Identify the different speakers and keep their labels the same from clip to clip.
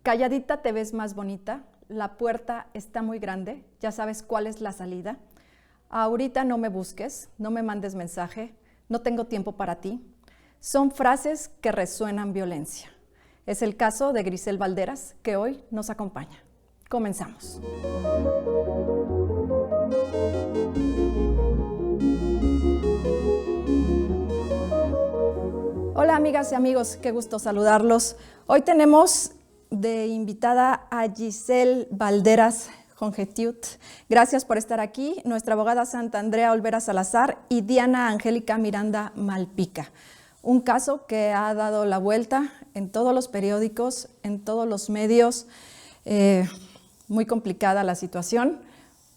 Speaker 1: Calladita te ves más bonita, la puerta está muy grande, ya sabes cuál es la salida. Ahorita no me busques, no me mandes mensaje, no tengo tiempo para ti. Son frases que resuenan violencia. Es el caso de Grisel Balderas, que hoy nos acompaña. Comenzamos. Hola amigas y amigos, qué gusto saludarlos. Hoy tenemos de invitada a Grisel Balderas Jongetut. Gracias por estar aquí. Nuestra abogada Santa Andrea Olvera Salazar y Diana Angélica Miranda Malpica. Un caso que ha dado la vuelta en todos los periódicos, en todos los medios. Muy complicada la situación,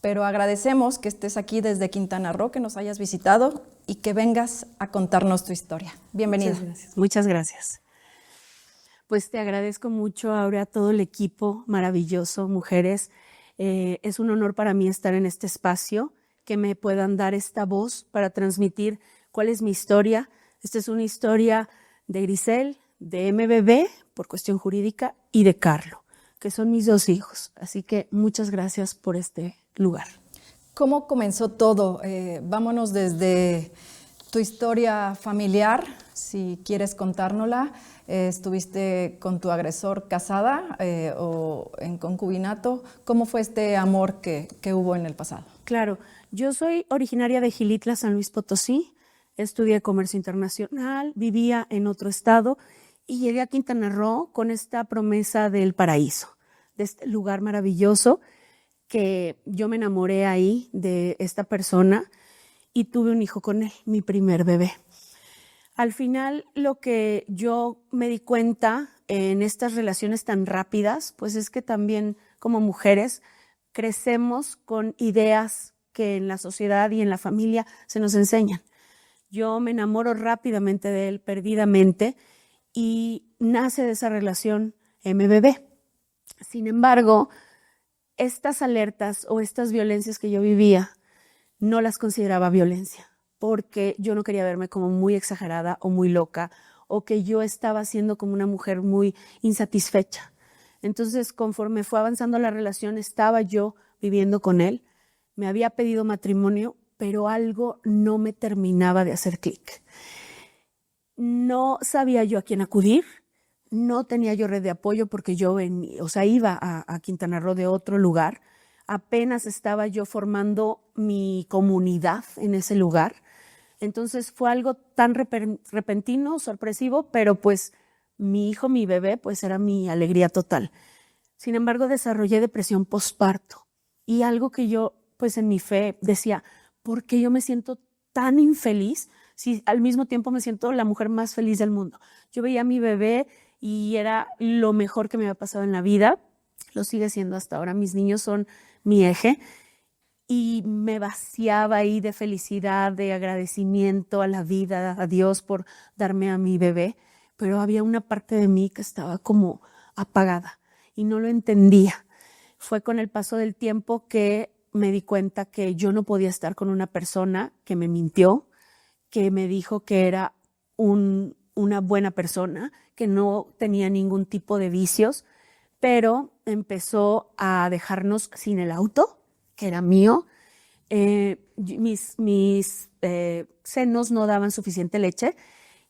Speaker 1: pero agradecemos que estés aquí desde Quintana Roo, que nos hayas visitado y que vengas a contarnos tu historia. Bienvenida.
Speaker 2: Muchas gracias. Muchas gracias. Pues te agradezco mucho, Aurea, a todo el equipo maravilloso, mujeres. Es un honor para mí estar en este espacio, que me puedan dar esta voz para transmitir cuál es mi historia. Esta es una historia de Grisel, de MBB, por cuestión jurídica, y de Carlo, que son mis dos hijos. Así que muchas gracias por este lugar.
Speaker 1: ¿Cómo comenzó todo? Vámonos desde tu historia familiar, si quieres contárnosla. ¿Estuviste con tu agresor casada o en concubinato? ¿Cómo fue este amor que hubo en el pasado?
Speaker 2: Claro, yo soy originaria de Xilitla, San Luis Potosí. Estudié comercio internacional, vivía en otro estado y llegué a Quintana Roo con esta promesa del paraíso, de este lugar maravilloso, que yo me enamoré ahí de esta persona y tuve un hijo con él, mi primer bebé. Al final, lo que yo me di cuenta en estas relaciones tan rápidas, pues es que también como mujeres crecemos con ideas que en la sociedad y en la familia se nos enseñan. Yo me enamoro rápidamente de él, perdidamente, y nace de esa relación MBB. Sin embargo, estas alertas o estas violencias que yo vivía no las consideraba violencia, porque yo no quería verme como muy exagerada o muy loca, o que yo estaba siendo como una mujer muy insatisfecha. Entonces, conforme fue avanzando la relación, estaba yo viviendo con él, me había pedido matrimonio, pero algo no me terminaba de hacer clic. No sabía yo a quién acudir, no tenía yo red de apoyo porque yo iba a Quintana Roo de otro lugar. Apenas estaba yo formando mi comunidad en ese lugar. Entonces fue algo tan repentino, sorpresivo, pero pues mi hijo, mi bebé, pues era mi alegría total. Sin embargo, desarrollé depresión postparto y algo que yo, pues en mi fe decía, ¿por qué yo me siento tan infeliz si al mismo tiempo me siento la mujer más feliz del mundo? Yo veía a mi bebé y era lo mejor que me había pasado en la vida, lo sigue siendo hasta ahora, mis niños son mi eje, y me vaciaba ahí de felicidad, de agradecimiento a la vida, a Dios por darme a mi bebé, pero había una parte de mí que estaba como apagada y no lo entendía. Fue con el paso del tiempo que me di cuenta que yo no podía estar con una persona que me mintió, que me dijo que era una buena persona, que no tenía ningún tipo de vicios, pero empezó a dejarnos sin el auto, que era mío. Mis senos no daban suficiente leche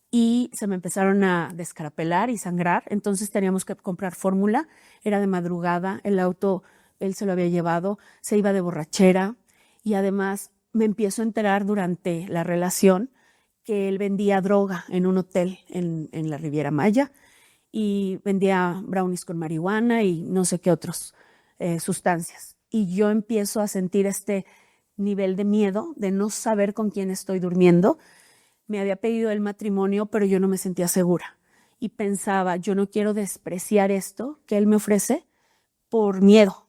Speaker 2: y se me empezaron a descarapelar y sangrar, entonces teníamos que comprar fórmula, era de madrugada, el auto él se lo había llevado, se iba de borrachera y además me empiezo a enterar durante la relación que él vendía droga en un hotel en la Riviera Maya y vendía brownies con marihuana y no sé qué otras sustancias. Y yo empiezo a sentir este nivel de miedo, de no saber con quién estoy durmiendo. Me había pedido el matrimonio, pero yo no me sentía segura. Y pensaba, yo no quiero despreciar esto que él me ofrece por miedo,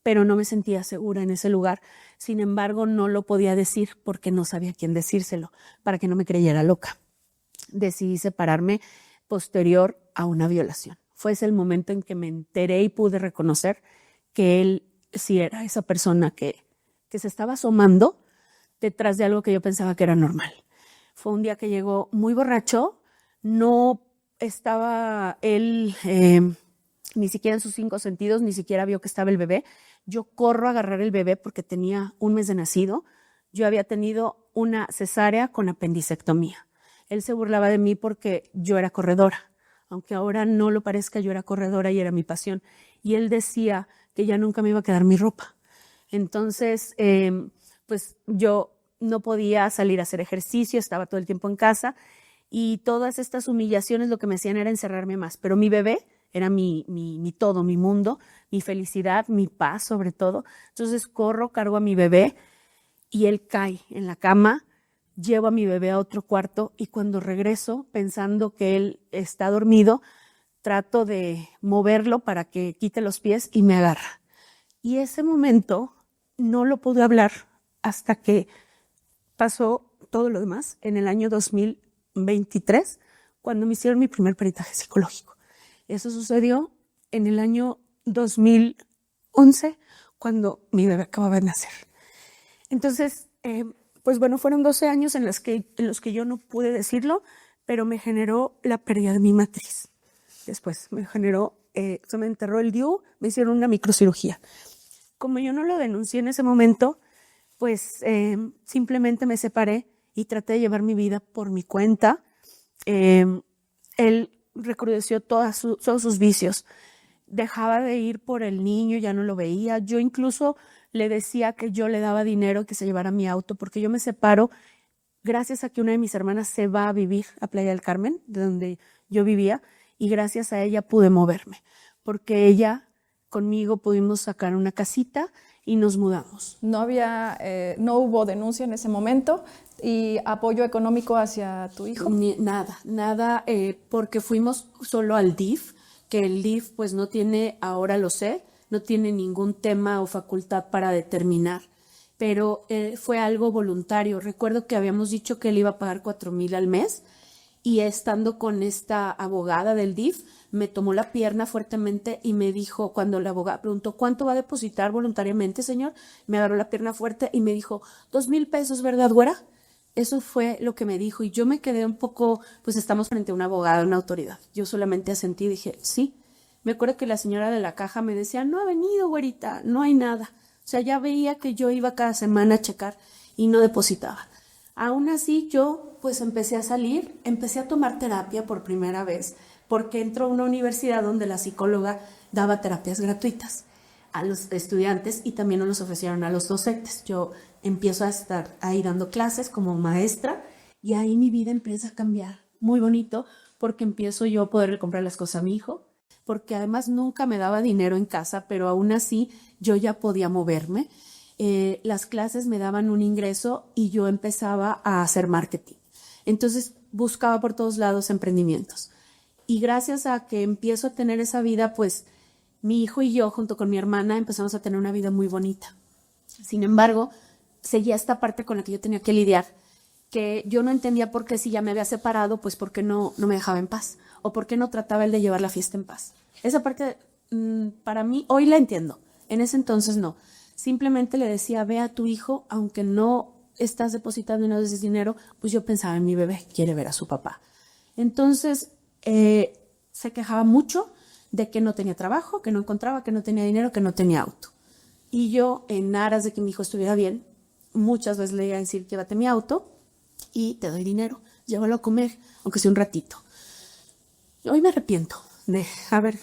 Speaker 2: pero no me sentía segura en ese lugar. Sin embargo, no lo podía decir porque no sabía quién decírselo, para que no me creyera loca. Decidí separarme posterior a una violación. Fue ese el momento en que me enteré y pude reconocer que él sí era esa persona que se estaba asomando detrás de algo que yo pensaba que era normal. Fue un día que llegó muy borracho, no estaba él ni siquiera en sus 5 sentidos, ni siquiera vio que estaba el bebé. Yo corro a agarrar el bebé porque tenía 1 mes de nacido. Yo había tenido una cesárea con apendicectomía. Él se burlaba de mí porque yo era corredora, aunque ahora no lo parezca, yo era corredora y era mi pasión. Y él decía que ya nunca me iba a quedar mi ropa. Entonces, pues yo no podía salir a hacer ejercicio, estaba todo el tiempo en casa y todas estas humillaciones lo que me hacían era encerrarme más. Pero mi bebé era mi todo, mi mundo, mi felicidad, mi paz sobre todo. Entonces corro, cargo a mi bebé y él cae en la cama. Llevo a mi bebé a otro cuarto y cuando regreso, pensando que él está dormido, trato de moverlo para que quite los pies y me agarra. Y ese momento no lo pude hablar hasta que pasó todo lo demás en el año 2023, cuando me hicieron mi primer peritaje psicológico. Eso sucedió en el año 2011, cuando mi bebé acababa de nacer. Entonces, pues bueno, fueron 12 años en los que yo no pude decirlo, pero me generó la pérdida de mi matriz. Después me generó, se me enterró el DIU, me hicieron una microcirugía. Como yo no lo denuncié en ese momento, pues simplemente me separé y traté de llevar mi vida por mi cuenta. Él recrudeció todos sus vicios. Dejaba de ir por el niño, ya no lo veía. Yo incluso le decía que yo le daba dinero que se llevara mi auto, porque yo me separo gracias a que una de mis hermanas se va a vivir a Playa del Carmen, de donde yo vivía, y gracias a ella pude moverme, porque ella conmigo pudimos sacar una casita y nos mudamos.
Speaker 1: No hubo denuncia en ese momento y apoyo económico hacia tu hijo.
Speaker 2: Nada, porque fuimos solo al DIF, que el DIF pues no tiene, ahora lo sé, no tiene ningún tema o facultad para determinar, pero fue algo voluntario. Recuerdo que habíamos dicho que él iba a pagar 4,000 al mes y estando con esta abogada del DIF, me tomó la pierna fuertemente y me dijo, cuando la abogada preguntó, ¿cuánto va a depositar voluntariamente, señor? Me agarró la pierna fuerte y me dijo, 2,000 pesos, ¿verdad, güera? Eso fue lo que me dijo y yo me quedé un poco, pues estamos frente a una abogada, una autoridad. Yo solamente asentí y dije, sí. Me acuerdo que la señora de la caja me decía, no ha venido, güerita, no hay nada. O sea, ya veía que yo iba cada semana a checar y no depositaba. Aún así, yo pues empecé a salir, empecé a tomar terapia por primera vez, porque entró a una universidad donde la psicóloga daba terapias gratuitas a los estudiantes y también nos los ofrecieron a los docentes. Yo empiezo a estar ahí dando clases como maestra y ahí mi vida empieza a cambiar. Muy bonito, porque empiezo yo a poderle comprar las cosas a mi hijo, porque además nunca me daba dinero en casa, pero aún así yo ya podía moverme. Las clases me daban un ingreso y yo empezaba a hacer marketing. Entonces buscaba por todos lados emprendimientos. Y gracias a que empiezo a tener esa vida, pues mi hijo y yo, junto con mi hermana, empezamos a tener una vida muy bonita. Sin embargo, seguía esta parte con la que yo tenía que lidiar, que yo no entendía por qué si ya me había separado, pues por qué no me dejaba en paz, o por qué no trataba él de llevar la fiesta en paz. Esa parte, para mí, hoy la entiendo, en ese entonces no. Simplemente le decía, ve a tu hijo, aunque no estás depositando y no des dinero, pues yo pensaba en mi bebé, quiere ver a su papá. Entonces, se quejaba mucho de que no tenía trabajo, que no encontraba, que no tenía dinero, que no tenía auto. Y yo, en aras de que mi hijo estuviera bien, muchas veces le iba a decir, llévate mi auto y te doy dinero, llévalo a comer, aunque sea un ratito. Hoy me arrepiento de haber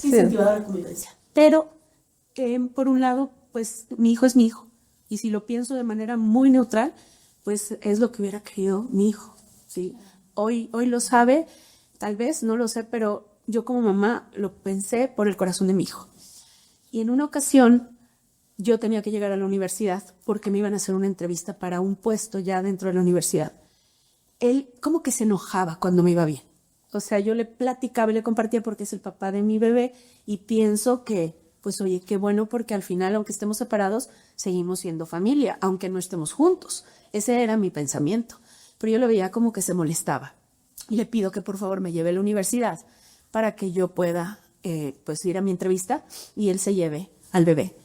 Speaker 2: incentivado la convivencia. Pero, por un lado, pues mi hijo es mi hijo. Y si lo pienso de manera muy neutral, pues es lo que hubiera querido mi hijo. ¿Sí? Hoy lo sabe, tal vez, no lo sé, pero yo como mamá lo pensé por el corazón de mi hijo. Y en una ocasión yo tenía que llegar a la universidad porque me iban a hacer una entrevista para un puesto ya dentro de la universidad. Él como que se enojaba cuando me iba bien. O sea, yo le platicaba y le compartía porque es el papá de mi bebé y pienso que, pues oye, qué bueno porque al final, aunque estemos separados, seguimos siendo familia, aunque no estemos juntos. Ese era mi pensamiento. Pero yo lo veía como que se molestaba. Y le pido que por favor me lleve a la universidad para que yo pueda pues ir a mi entrevista y él se lleve al bebé.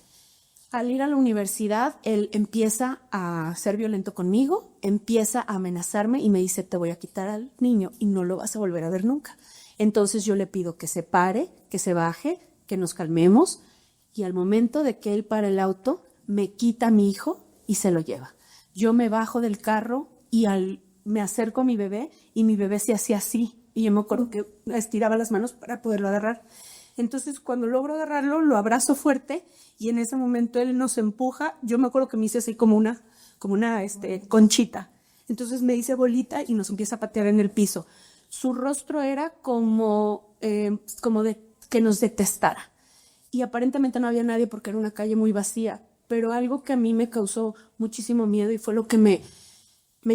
Speaker 2: Al ir a la universidad, él empieza a ser violento conmigo, empieza a amenazarme y me dice, te voy a quitar al niño y no lo vas a volver a ver nunca. Entonces yo le pido que se pare, que se baje, que nos calmemos, y al momento de que él para el auto, me quita a mi hijo y se lo lleva. Yo me bajo del carro y me acerco a mi bebé y mi bebé se hacía así. Y yo me acuerdo que estiraba las manos para poderlo agarrar. Entonces, cuando logro agarrarlo, lo abrazo fuerte y en ese momento él nos empuja. Yo me acuerdo que me hice así como una conchita. Entonces me hice bolita y nos empieza a patear en el piso. Su rostro era como de que nos detestara. Y aparentemente no había nadie porque era una calle muy vacía. Pero algo que a mí me causó muchísimo miedo y fue lo que me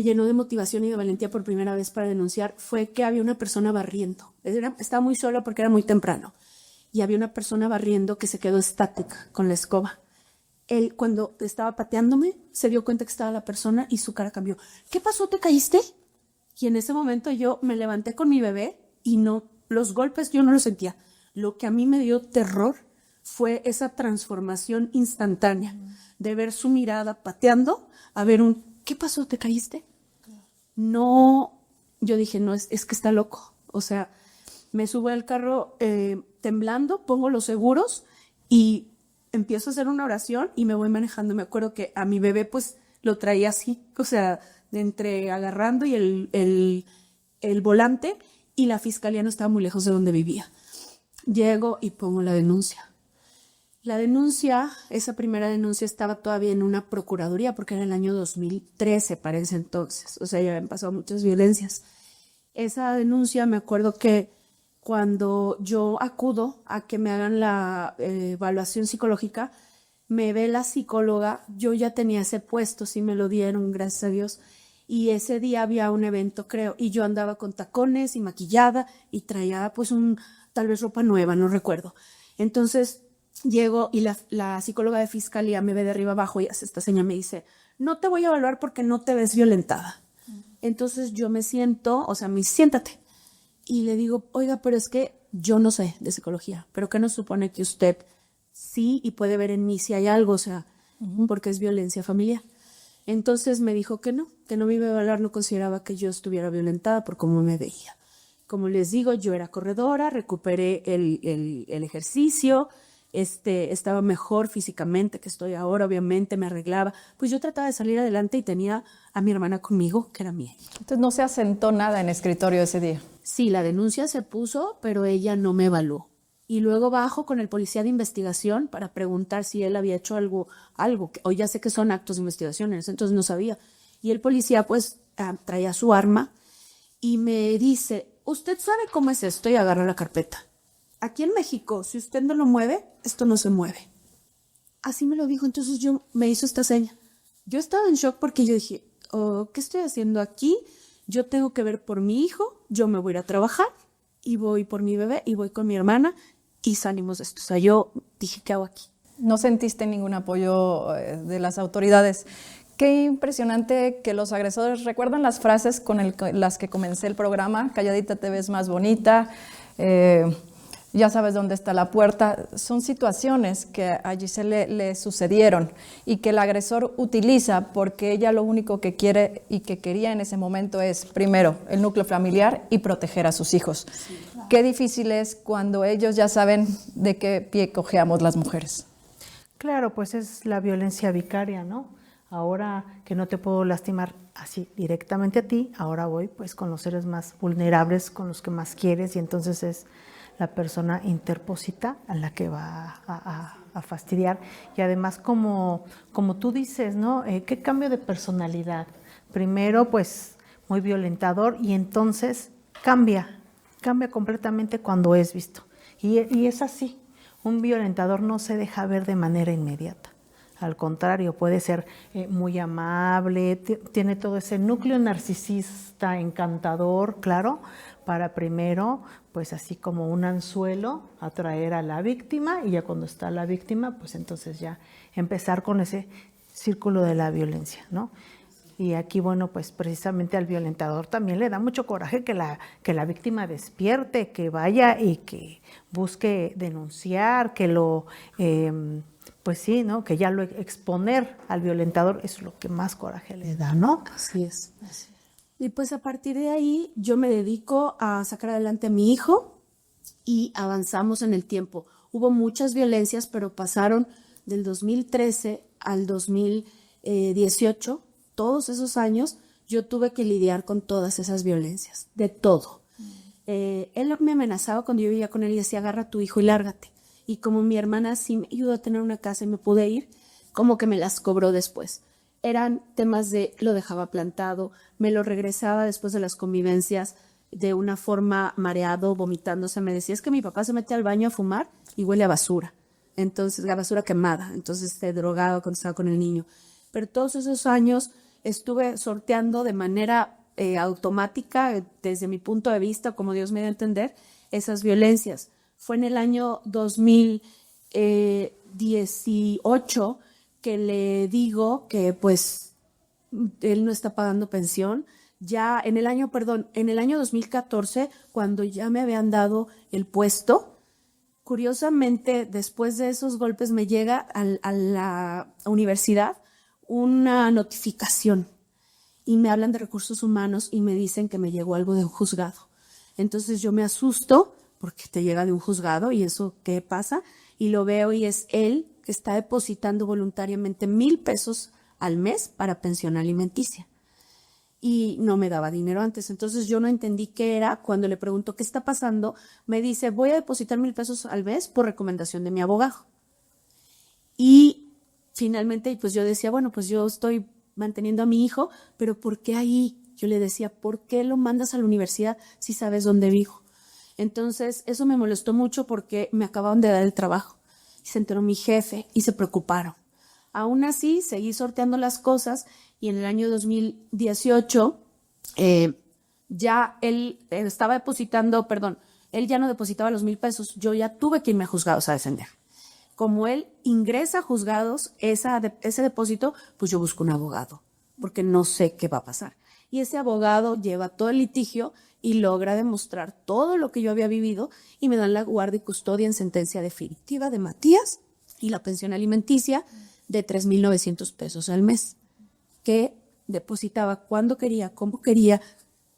Speaker 2: llenó de motivación y de valentía por primera vez para denunciar, fue que había una persona barriendo. Estaba muy sola porque era muy temprano. Y había una persona barriendo que se quedó estática con la escoba. Él, cuando estaba pateándome, se dio cuenta que estaba la persona y su cara cambió. ¿Qué pasó? ¿Te caíste? Y en ese momento yo me levanté con mi bebé y los golpes yo no los sentía. Lo que a mí me dio terror fue esa transformación instantánea de ver su mirada pateando a ver ¿qué pasó? ¿Te caíste? No, yo dije, no, es que está loco. O sea, me subo al carro temblando, pongo los seguros y empiezo a hacer una oración y me voy manejando. Me acuerdo que a mi bebé pues lo traía así, o sea, entre agarrando y el volante, y la fiscalía no estaba muy lejos de donde vivía. Llego y pongo la denuncia. La denuncia, esa primera denuncia estaba todavía en una procuraduría porque era el año 2013 para ese entonces, o sea, ya habían pasado muchas violencias. Esa denuncia, me acuerdo que cuando yo acudo a que me hagan la evaluación psicológica, me ve la psicóloga, yo ya tenía ese puesto, sí me lo dieron, gracias a Dios, y ese día había un evento, creo, y yo andaba con tacones y maquillada y traía pues tal vez ropa nueva, no recuerdo. Entonces llego y la psicóloga de fiscalía me ve de arriba abajo y hace esta señal, me dice, no te voy a evaluar porque no te ves violentada. Entonces yo me siento, o sea, siéntate. Y le digo, oiga, pero es que yo no sé de psicología, pero ¿qué nos supone que usted sí y puede ver en mí si hay algo? O sea, porque es violencia familiar. Entonces me dijo que no me iba a evaluar, no consideraba que yo estuviera violentada por cómo me veía. Como les digo, yo era corredora, recuperé el ejercicio, estaba mejor físicamente que estoy ahora, obviamente me arreglaba. Pues yo trataba de salir adelante y tenía a mi hermana conmigo, que era mi hija.
Speaker 1: Entonces no se asentó nada en escritorio ese día.
Speaker 2: Sí, la denuncia se puso, pero ella no me evaluó. Y luego bajo con el policía de investigación para preguntar si él había hecho algo, hoy ya sé que son actos de investigación, en ese entonces no sabía. Y el policía pues traía su arma y me dice, ¿usted sabe cómo es esto? Y agarra la carpeta. Aquí en México, si usted no lo mueve, esto no se mueve. Así me lo dijo, entonces me hizo esta seña. Yo estaba en shock porque yo dije, ¿qué estoy haciendo aquí? Yo tengo que ver por mi hijo, yo me voy a ir a trabajar y voy por mi bebé y voy con mi hermana y salimos de esto. O sea, yo dije, ¿qué hago aquí?
Speaker 1: No sentiste ningún apoyo de las autoridades. Qué impresionante que los agresores recuerdan las frases con las que comencé el programa, calladita te ves más bonita, ya sabes dónde está la puerta. Son situaciones que a Giselle le sucedieron y que el agresor utiliza porque ella lo único que quiere y que quería en ese momento es, primero, el núcleo familiar y proteger a sus hijos. Sí, claro. Qué difícil es cuando ellos ya saben de qué pie cojeamos las mujeres.
Speaker 3: Claro, pues es la violencia vicaria, ¿no? Ahora que no te puedo lastimar así directamente a ti, ahora voy pues con los seres más vulnerables, con los que más quieres, y entonces es la persona interpósita a la que va a fastidiar. Y además, como tú dices, ¿no? ¿Qué cambio de personalidad? Primero, pues, muy violentador, y entonces cambia completamente cuando es visto. Y es así, un violentador no se deja ver de manera inmediata. Al contrario, puede ser muy amable, tiene todo ese núcleo narcisista encantador, claro, para primero, pues así como un anzuelo, atraer a la víctima, y ya cuando está la víctima, pues entonces ya empezar con ese círculo de la violencia, ¿no? Y aquí, bueno, pues precisamente al violentador también le da mucho coraje que la víctima despierte, que vaya y que busque denunciar, que lo... pues sí, ¿no? Que ya lo exponer al violentador es lo que más coraje le da, ¿no?
Speaker 2: Así es. Y pues a partir de ahí yo me dedico a sacar adelante a mi hijo, y avanzamos en el tiempo. Hubo muchas violencias, pero pasaron del 2013 al 2018, todos esos años, yo tuve que lidiar con todas esas violencias, de todo. Él me amenazaba cuando yo vivía con él y decía, agarra a tu hijo y lárgate. Y como mi hermana sí me ayudó a tener una casa y me pude ir, como que me las cobró después. Eran temas de lo dejaba plantado, me lo regresaba después de las convivencias de una forma mareado, vomitándose. Me decía, es que mi papá se mete al baño a fumar y huele a basura. Entonces, la basura quemada. Entonces, se drogaba cuando estaba con el niño. Pero todos esos años estuve sorteando de manera automática, desde mi punto de vista, como Dios me dio a entender, esas violencias. Fue en el año 2018 que le digo que pues él no está pagando pensión. Ya en el año 2014, cuando ya me habían dado el puesto, curiosamente, después de esos golpes me llega a la universidad una notificación y me hablan de recursos humanos y me dicen que me llegó algo de un juzgado. Entonces yo me asusto porque te llega de un juzgado y eso, ¿qué pasa? Y lo veo y es él que está depositando voluntariamente 1,000 pesos al mes para pensión alimenticia. Y no me daba dinero antes. Entonces yo no entendí qué era. Cuando le pregunto qué está pasando, me dice, voy a depositar 1,000 pesos al mes por recomendación de mi abogado. Y finalmente, pues yo decía, bueno, pues yo estoy manteniendo a mi hijo, pero ¿por qué ahí? Yo le decía, ¿por qué lo mandas a la universidad si sabes dónde vivo? Entonces, eso me molestó mucho porque me acababan de dar el trabajo. Y se enteró mi jefe y se preocuparon. Aún así, seguí sorteando las cosas y en el año 2018 ya él estaba depositando, él ya no depositaba los 1,000 pesos, yo ya tuve que irme a juzgados a defender. Como él ingresa a juzgados ese depósito, pues yo busco un abogado, porque no sé qué va a pasar. Y ese abogado lleva todo el litigio y logra demostrar todo lo que yo había vivido y me dan la guardia y custodia en sentencia definitiva de Matías y la pensión alimenticia de 3,900 pesos al mes, que depositaba cuando quería, como quería,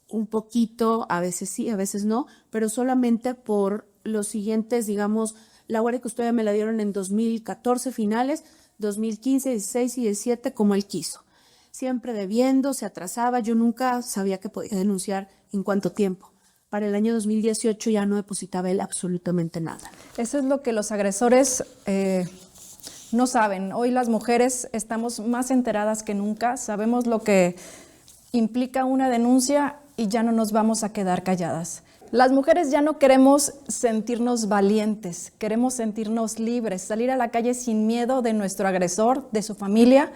Speaker 2: un poquito, a veces sí, a veces no, pero solamente por los siguientes, digamos, la guardia y custodia me la dieron en 2014 finales, 2015, 16 y 17 como él quiso. Siempre debiendo, se atrasaba, yo nunca sabía que podía denunciar en cuánto tiempo. Para el año 2018 ya no depositaba él absolutamente nada.
Speaker 1: Eso es lo que los agresores no saben. Hoy las mujeres estamos más enteradas que nunca, sabemos lo que implica una denuncia y ya no nos vamos a quedar calladas. Las mujeres ya no queremos sentirnos valientes, queremos sentirnos libres, salir a la calle sin miedo de nuestro agresor, de su familia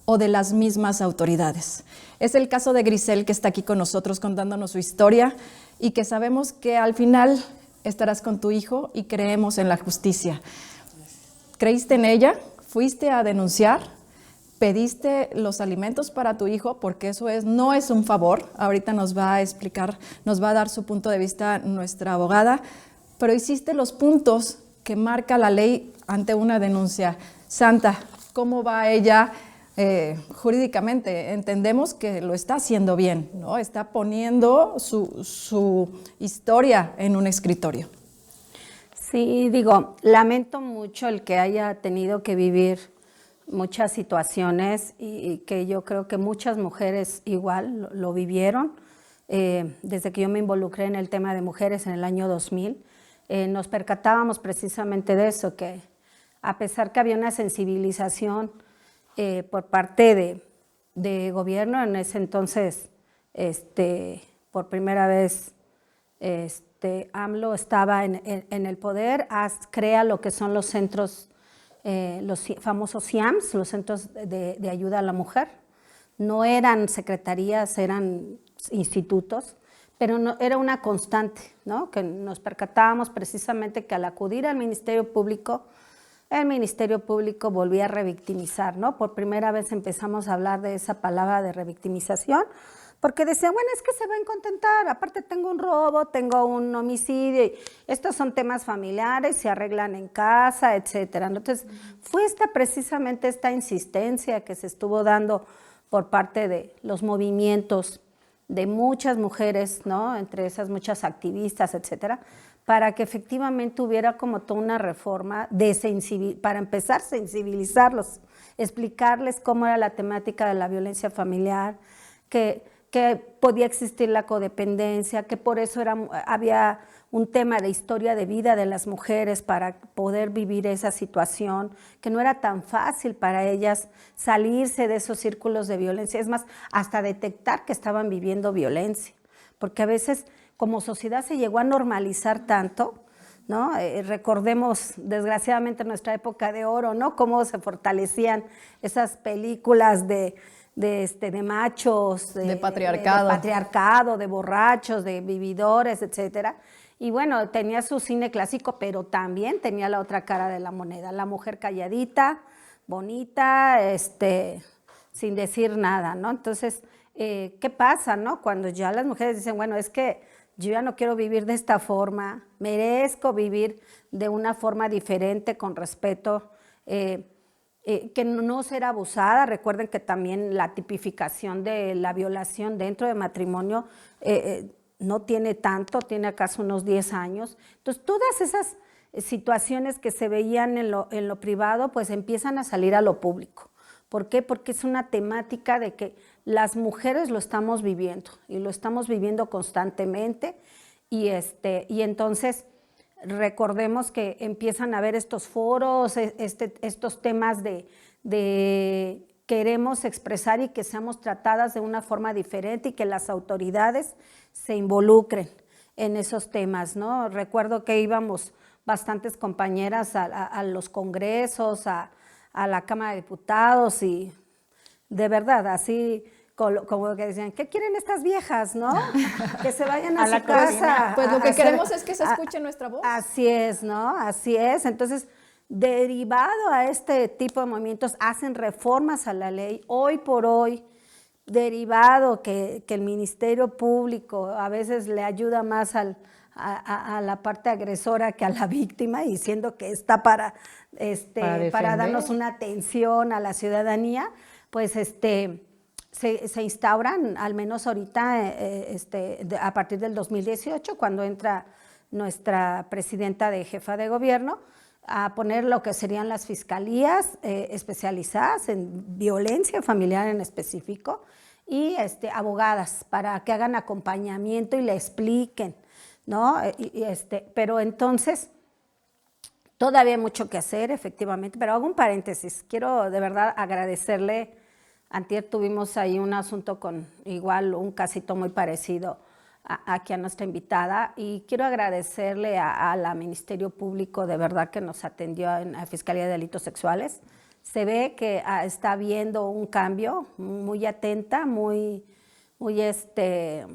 Speaker 1: o de las mismas autoridades. Es el caso de Grisel, que está aquí con nosotros contándonos su historia y que sabemos que al final estarás con tu hijo y creemos en la justicia. ¿Creíste en ella? ¿Fuiste a denunciar? ¿Pediste los alimentos para tu hijo? Porque eso no es un favor. Ahorita nos va a explicar, nos va a dar su punto de vista nuestra abogada, pero hiciste los puntos que marca la ley ante una denuncia. Santa, ¿cómo va ella jurídicamente? Entendemos que lo está haciendo bien, ¿no? Está poniendo su historia en un escritorio.
Speaker 4: Sí, digo, lamento mucho el que haya tenido que vivir muchas situaciones y que yo creo que muchas mujeres igual lo vivieron. Desde que yo me involucré en el tema de mujeres en el año 2000, nos percatábamos precisamente de eso, que a pesar que había una sensibilización por parte de gobierno, en ese entonces, por primera vez, AMLO estaba en el poder, crea lo que son los centros, los famosos CIAMS, los centros de ayuda a la mujer. No eran secretarías, eran institutos, pero no, era una constante, ¿no? Que nos percatábamos precisamente que al acudir al Ministerio Público, el Ministerio Público volvía a revictimizar, ¿no? Por primera vez empezamos a hablar de esa palabra de revictimización, porque decían, bueno, es que se van a contentar, aparte tengo un robo, tengo un homicidio, y estos son temas familiares, se arreglan en casa, etcétera. Entonces, fue precisamente esta insistencia que se estuvo dando por parte de los movimientos de muchas mujeres, ¿no? Entre esas muchas activistas, etcétera, para que efectivamente hubiera como toda una reforma para empezar a sensibilizarlos, explicarles cómo era la temática de la violencia familiar, que podía existir la codependencia, que por eso había un tema de historia de vida de las mujeres para poder vivir esa situación, que no era tan fácil para ellas salirse de esos círculos de violencia, es más, hasta detectar que estaban viviendo violencia, porque a veces como sociedad se llegó a normalizar tanto, ¿no? Recordemos desgraciadamente nuestra época de oro, ¿no? Cómo se fortalecían esas películas de machos,
Speaker 1: de patriarcado,
Speaker 4: de borrachos, de vividores, etcétera. Y bueno, tenía su cine clásico, pero también tenía la otra cara de la moneda, la mujer calladita, bonita, sin decir nada, ¿no? Entonces, ¿qué pasa, no? Cuando ya las mujeres dicen, bueno, es que yo ya no quiero vivir de esta forma, merezco vivir de una forma diferente, con respeto, que no ser abusada. Recuerden que también la tipificación de la violación dentro del matrimonio no tiene tanto, tiene acaso unos 10 años. Entonces, todas esas situaciones que se veían en lo privado, pues empiezan a salir a lo público. ¿Por qué? Porque es una temática de que las mujeres lo estamos viviendo y lo estamos viviendo constantemente y entonces recordemos que empiezan a haber estos foros, estos temas de queremos expresar y que seamos tratadas de una forma diferente y que las autoridades se involucren en esos temas, ¿no? Recuerdo que íbamos bastantes compañeras a los congresos, a la Cámara de Diputados y de verdad, así como que decían, ¿qué quieren estas viejas, no? Que se vayan a su casa.
Speaker 1: Pues lo que queremos es que se escuche nuestra voz.
Speaker 4: Así es, ¿no? Así es. Entonces, derivado a este tipo de movimientos, hacen reformas a la ley. Hoy por hoy, derivado que el Ministerio Público a veces le ayuda más a la parte agresora que a la víctima, diciendo que está para darnos una atención a la ciudadanía, pues se instauran, al menos ahorita, a partir del 2018, cuando entra nuestra presidenta de jefa de gobierno, a poner lo que serían las fiscalías especializadas en violencia familiar en específico y abogadas para que hagan acompañamiento y le expliquen, ¿no? Pero entonces, todavía hay mucho que hacer, efectivamente, pero hago un paréntesis. Quiero de verdad agradecerle. Antier tuvimos ahí un asunto con igual un casito muy parecido aquí a nuestra invitada y quiero agradecerle a la Ministerio Público de verdad que nos atendió en la Fiscalía de Delitos Sexuales. Se ve que está habiendo un cambio, muy atenta, muy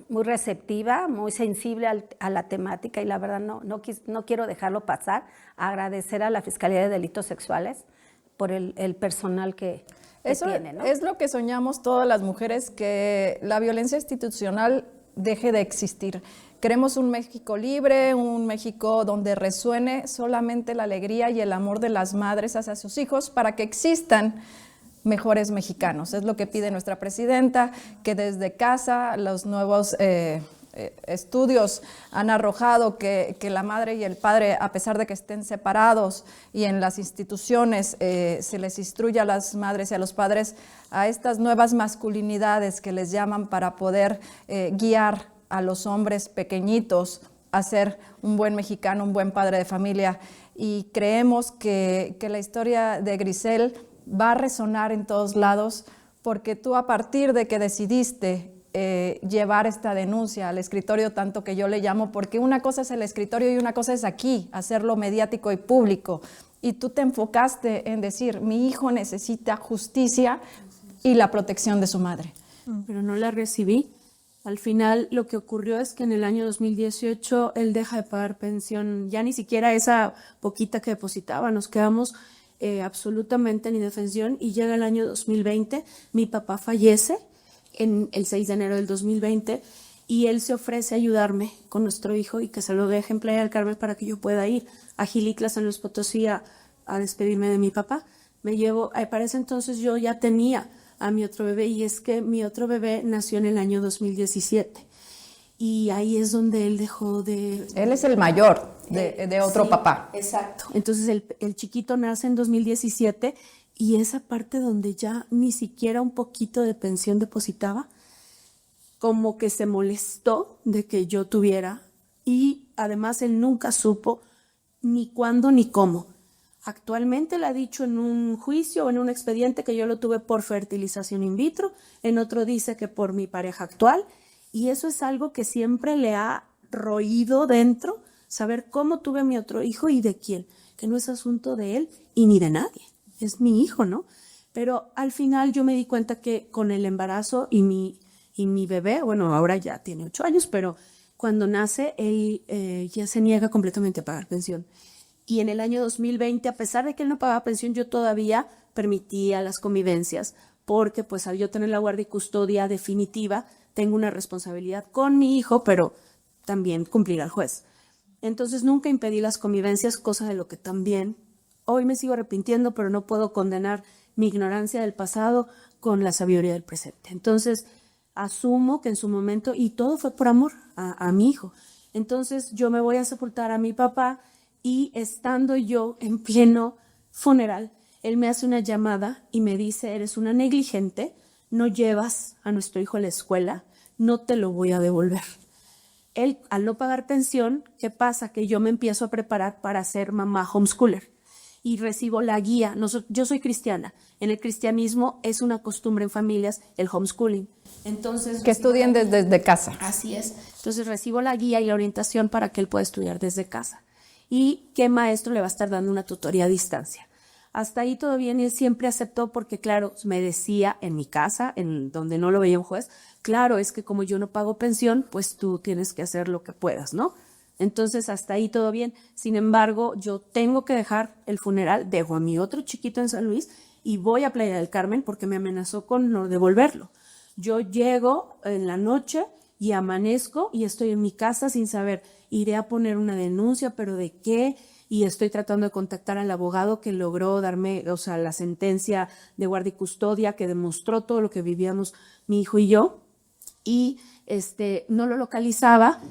Speaker 4: receptiva, muy sensible a la temática y la verdad no quiero dejarlo pasar. Agradecer a la Fiscalía de Delitos Sexuales por el personal que tiene, ¿no?
Speaker 1: Es lo que soñamos todas las mujeres, que la violencia institucional deje de existir. Queremos un México libre, un México donde resuene solamente la alegría y el amor de las madres hacia sus hijos para que existan mejores mexicanos. Es lo que pide nuestra presidenta, que desde casa los nuevos estudios han arrojado que la madre y el padre, a pesar de que estén separados y en las instituciones se les instruye a las madres y a los padres a estas nuevas masculinidades que les llaman para poder guiar a los hombres pequeñitos a ser un buen mexicano, un buen padre de familia. Y creemos que la historia de Grisel va a resonar en todos lados, porque tú, a partir de que decidiste llevar esta denuncia al escritorio, tanto que yo le llamo, porque una cosa es el escritorio y una cosa es aquí, hacerlo mediático y público, y tú te enfocaste en decir, mi hijo necesita justicia y la protección de su madre.
Speaker 2: Pero no la recibí. Al final lo que ocurrió es que en el año 2018 él deja de pagar pensión, ya ni siquiera esa poquita que depositaba, nos quedamos absolutamente en indefensión, y llega el año 2020, mi papá fallece en el 6 de enero del 2020 y él se ofrece a ayudarme con nuestro hijo y que se lo deje en Playa del Carmen para que yo pueda ir a Gilitla, San Luis Potosí, a despedirme de mi papá. Me llevo, para ese entonces yo ya tenía a mi otro bebé, y es que mi otro bebé nació en el año 2017 y ahí es donde él dejó de...
Speaker 1: Él es el mayor. de otro
Speaker 2: sí,
Speaker 1: papá.
Speaker 2: Exacto. Entonces el chiquito nace en 2017 y esa parte donde ya ni siquiera un poquito de pensión depositaba, como que se molestó de que yo tuviera, y además él nunca supo ni cuándo ni cómo. Actualmente le ha dicho en un juicio o en un expediente que yo lo tuve por fertilización in vitro, en otro dice que por mi pareja actual, y eso es algo que siempre le ha roído dentro, saber cómo tuve a mi otro hijo y de quién, que no es asunto de él y ni de nadie, es mi hijo, ¿no? Pero al final yo me di cuenta que con el embarazo y mi bebé, bueno, ahora ya tiene 8 años, pero cuando nace él ya se niega completamente a pagar pensión. Y en el año 2020, a pesar de que él no pagaba pensión, yo todavía permitía las convivencias, porque pues al yo tener la guardia y custodia definitiva, tengo una responsabilidad con mi hijo, pero también cumplir al juez. Entonces nunca impedí las convivencias, cosa de lo que también hoy me sigo arrepintiendo, pero no puedo condenar mi ignorancia del pasado con la sabiduría del presente. Entonces asumo que en su momento, y todo fue por amor a mi hijo, entonces yo me voy a sepultar a mi papá y estando yo en pleno funeral, él me hace una llamada y me dice, eres una negligente, no llevas a nuestro hijo a la escuela, no te lo voy a devolver. Él, al no pagar pensión, ¿qué pasa? Que yo me empiezo a preparar para ser mamá homeschooler y recibo la guía. Yo soy cristiana. En el cristianismo es una costumbre en familias el homeschooling. Entonces,
Speaker 1: que estudien desde casa.
Speaker 2: Así es. Entonces recibo la guía y la orientación para que él pueda estudiar desde casa. Y qué maestro le va a estar dando una tutoría a distancia. Hasta ahí todo bien y él siempre aceptó porque, claro, me decía en mi casa, en donde no lo veía un juez, claro, es que como yo no pago pensión, pues tú tienes que hacer lo que puedas, ¿no? Entonces, hasta ahí todo bien. Sin embargo, yo tengo que dejar el funeral, dejo a mi otro chiquito en San Luis y voy a Playa del Carmen porque me amenazó con no devolverlo. Yo llego en la noche y amanezco y estoy en mi casa sin saber, iré a poner una denuncia, pero ¿de qué? Y estoy tratando de contactar al abogado que logró darme, o sea, la sentencia de guardia y custodia que demostró todo lo que vivíamos mi hijo y yo, y no lo localizaba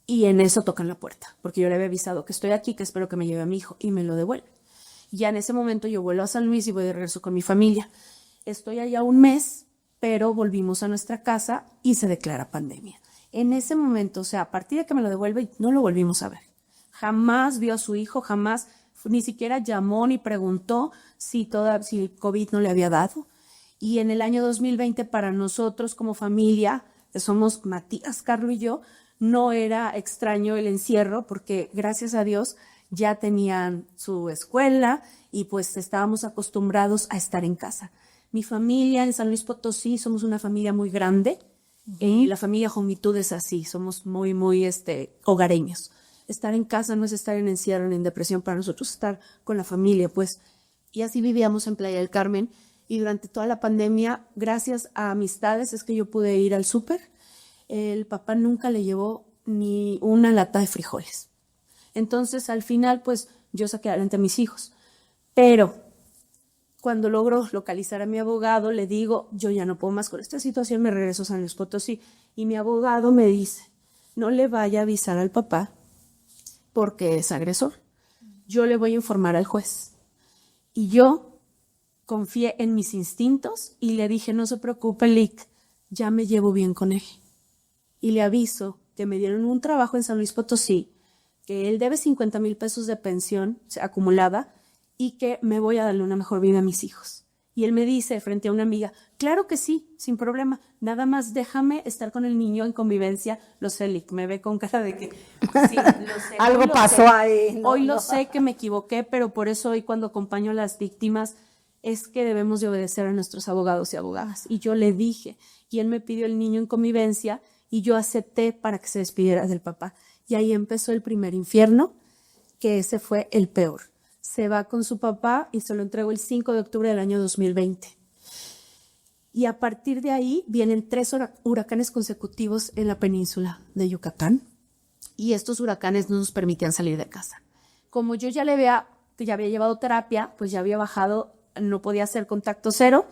Speaker 2: y en eso tocan la puerta, porque yo le había avisado que estoy aquí, que espero que me lleve a mi hijo y me lo devuelve. Ya en ese momento yo vuelvo a San Luis y voy de regreso con mi familia. Estoy allá un mes, pero volvimos a nuestra casa y se declara pandemia. En ese momento, o sea, a partir de que me lo devuelve, no lo volvimos a ver. Jamás vio a su hijo, jamás, ni siquiera llamó ni preguntó si el COVID no le había dado. Y en el año 2020, para nosotros como familia, que somos Matías, Carlos y yo, no era extraño el encierro, porque gracias a Dios ya tenían su escuela y pues estábamos acostumbrados a estar en casa. Mi familia en San Luis Potosí, somos una familia muy grande, y la familia Jumitud es así, somos muy, muy hogareños. Estar en casa no es estar en encierro ni en depresión, para nosotros estar con la familia, pues. Y así vivíamos en Playa del Carmen, y durante toda la pandemia, gracias a amistades, es que yo pude ir al súper. El papá nunca le llevó ni una lata de frijoles. Entonces, al final, pues, yo saqué adelante a mis hijos. Pero cuando logro localizar a mi abogado, le digo, yo ya no puedo más con esta situación, me regreso a San Luis Potosí. Y mi abogado me dice, no le vaya a avisar al papá porque es agresor. Yo le voy a informar al juez. Y yo confié en mis instintos y le dije, no se preocupe, Lick, ya me llevo bien con él. Y le aviso que me dieron un trabajo en San Luis Potosí, que él debe 50,000 pesos de pensión acumulada, y que me voy a darle una mejor vida a mis hijos. Y él me dice frente a una amiga, claro que sí, sin problema, nada más déjame estar con el niño en convivencia. Lo sé, Lick, me ve con cara de que sí, lo sé.
Speaker 1: Algo pasó ahí.
Speaker 2: Hoy lo sé que me equivoqué, pero por eso hoy cuando acompaño a las víctimas es que debemos de obedecer a nuestros abogados y abogadas. Y yo le dije, y él me pidió el niño en convivencia y yo acepté para que se despidiera del papá. Y ahí empezó el primer infierno, que ese fue el peor. Se va con su papá y se lo entregó el 5 de octubre del año 2020. Y a partir de ahí vienen 3 huracanes consecutivos en la península de Yucatán. Y estos huracanes no nos permitían salir de casa. Como yo ya había llevado terapia, pues ya había bajado, no podía hacer contacto cero,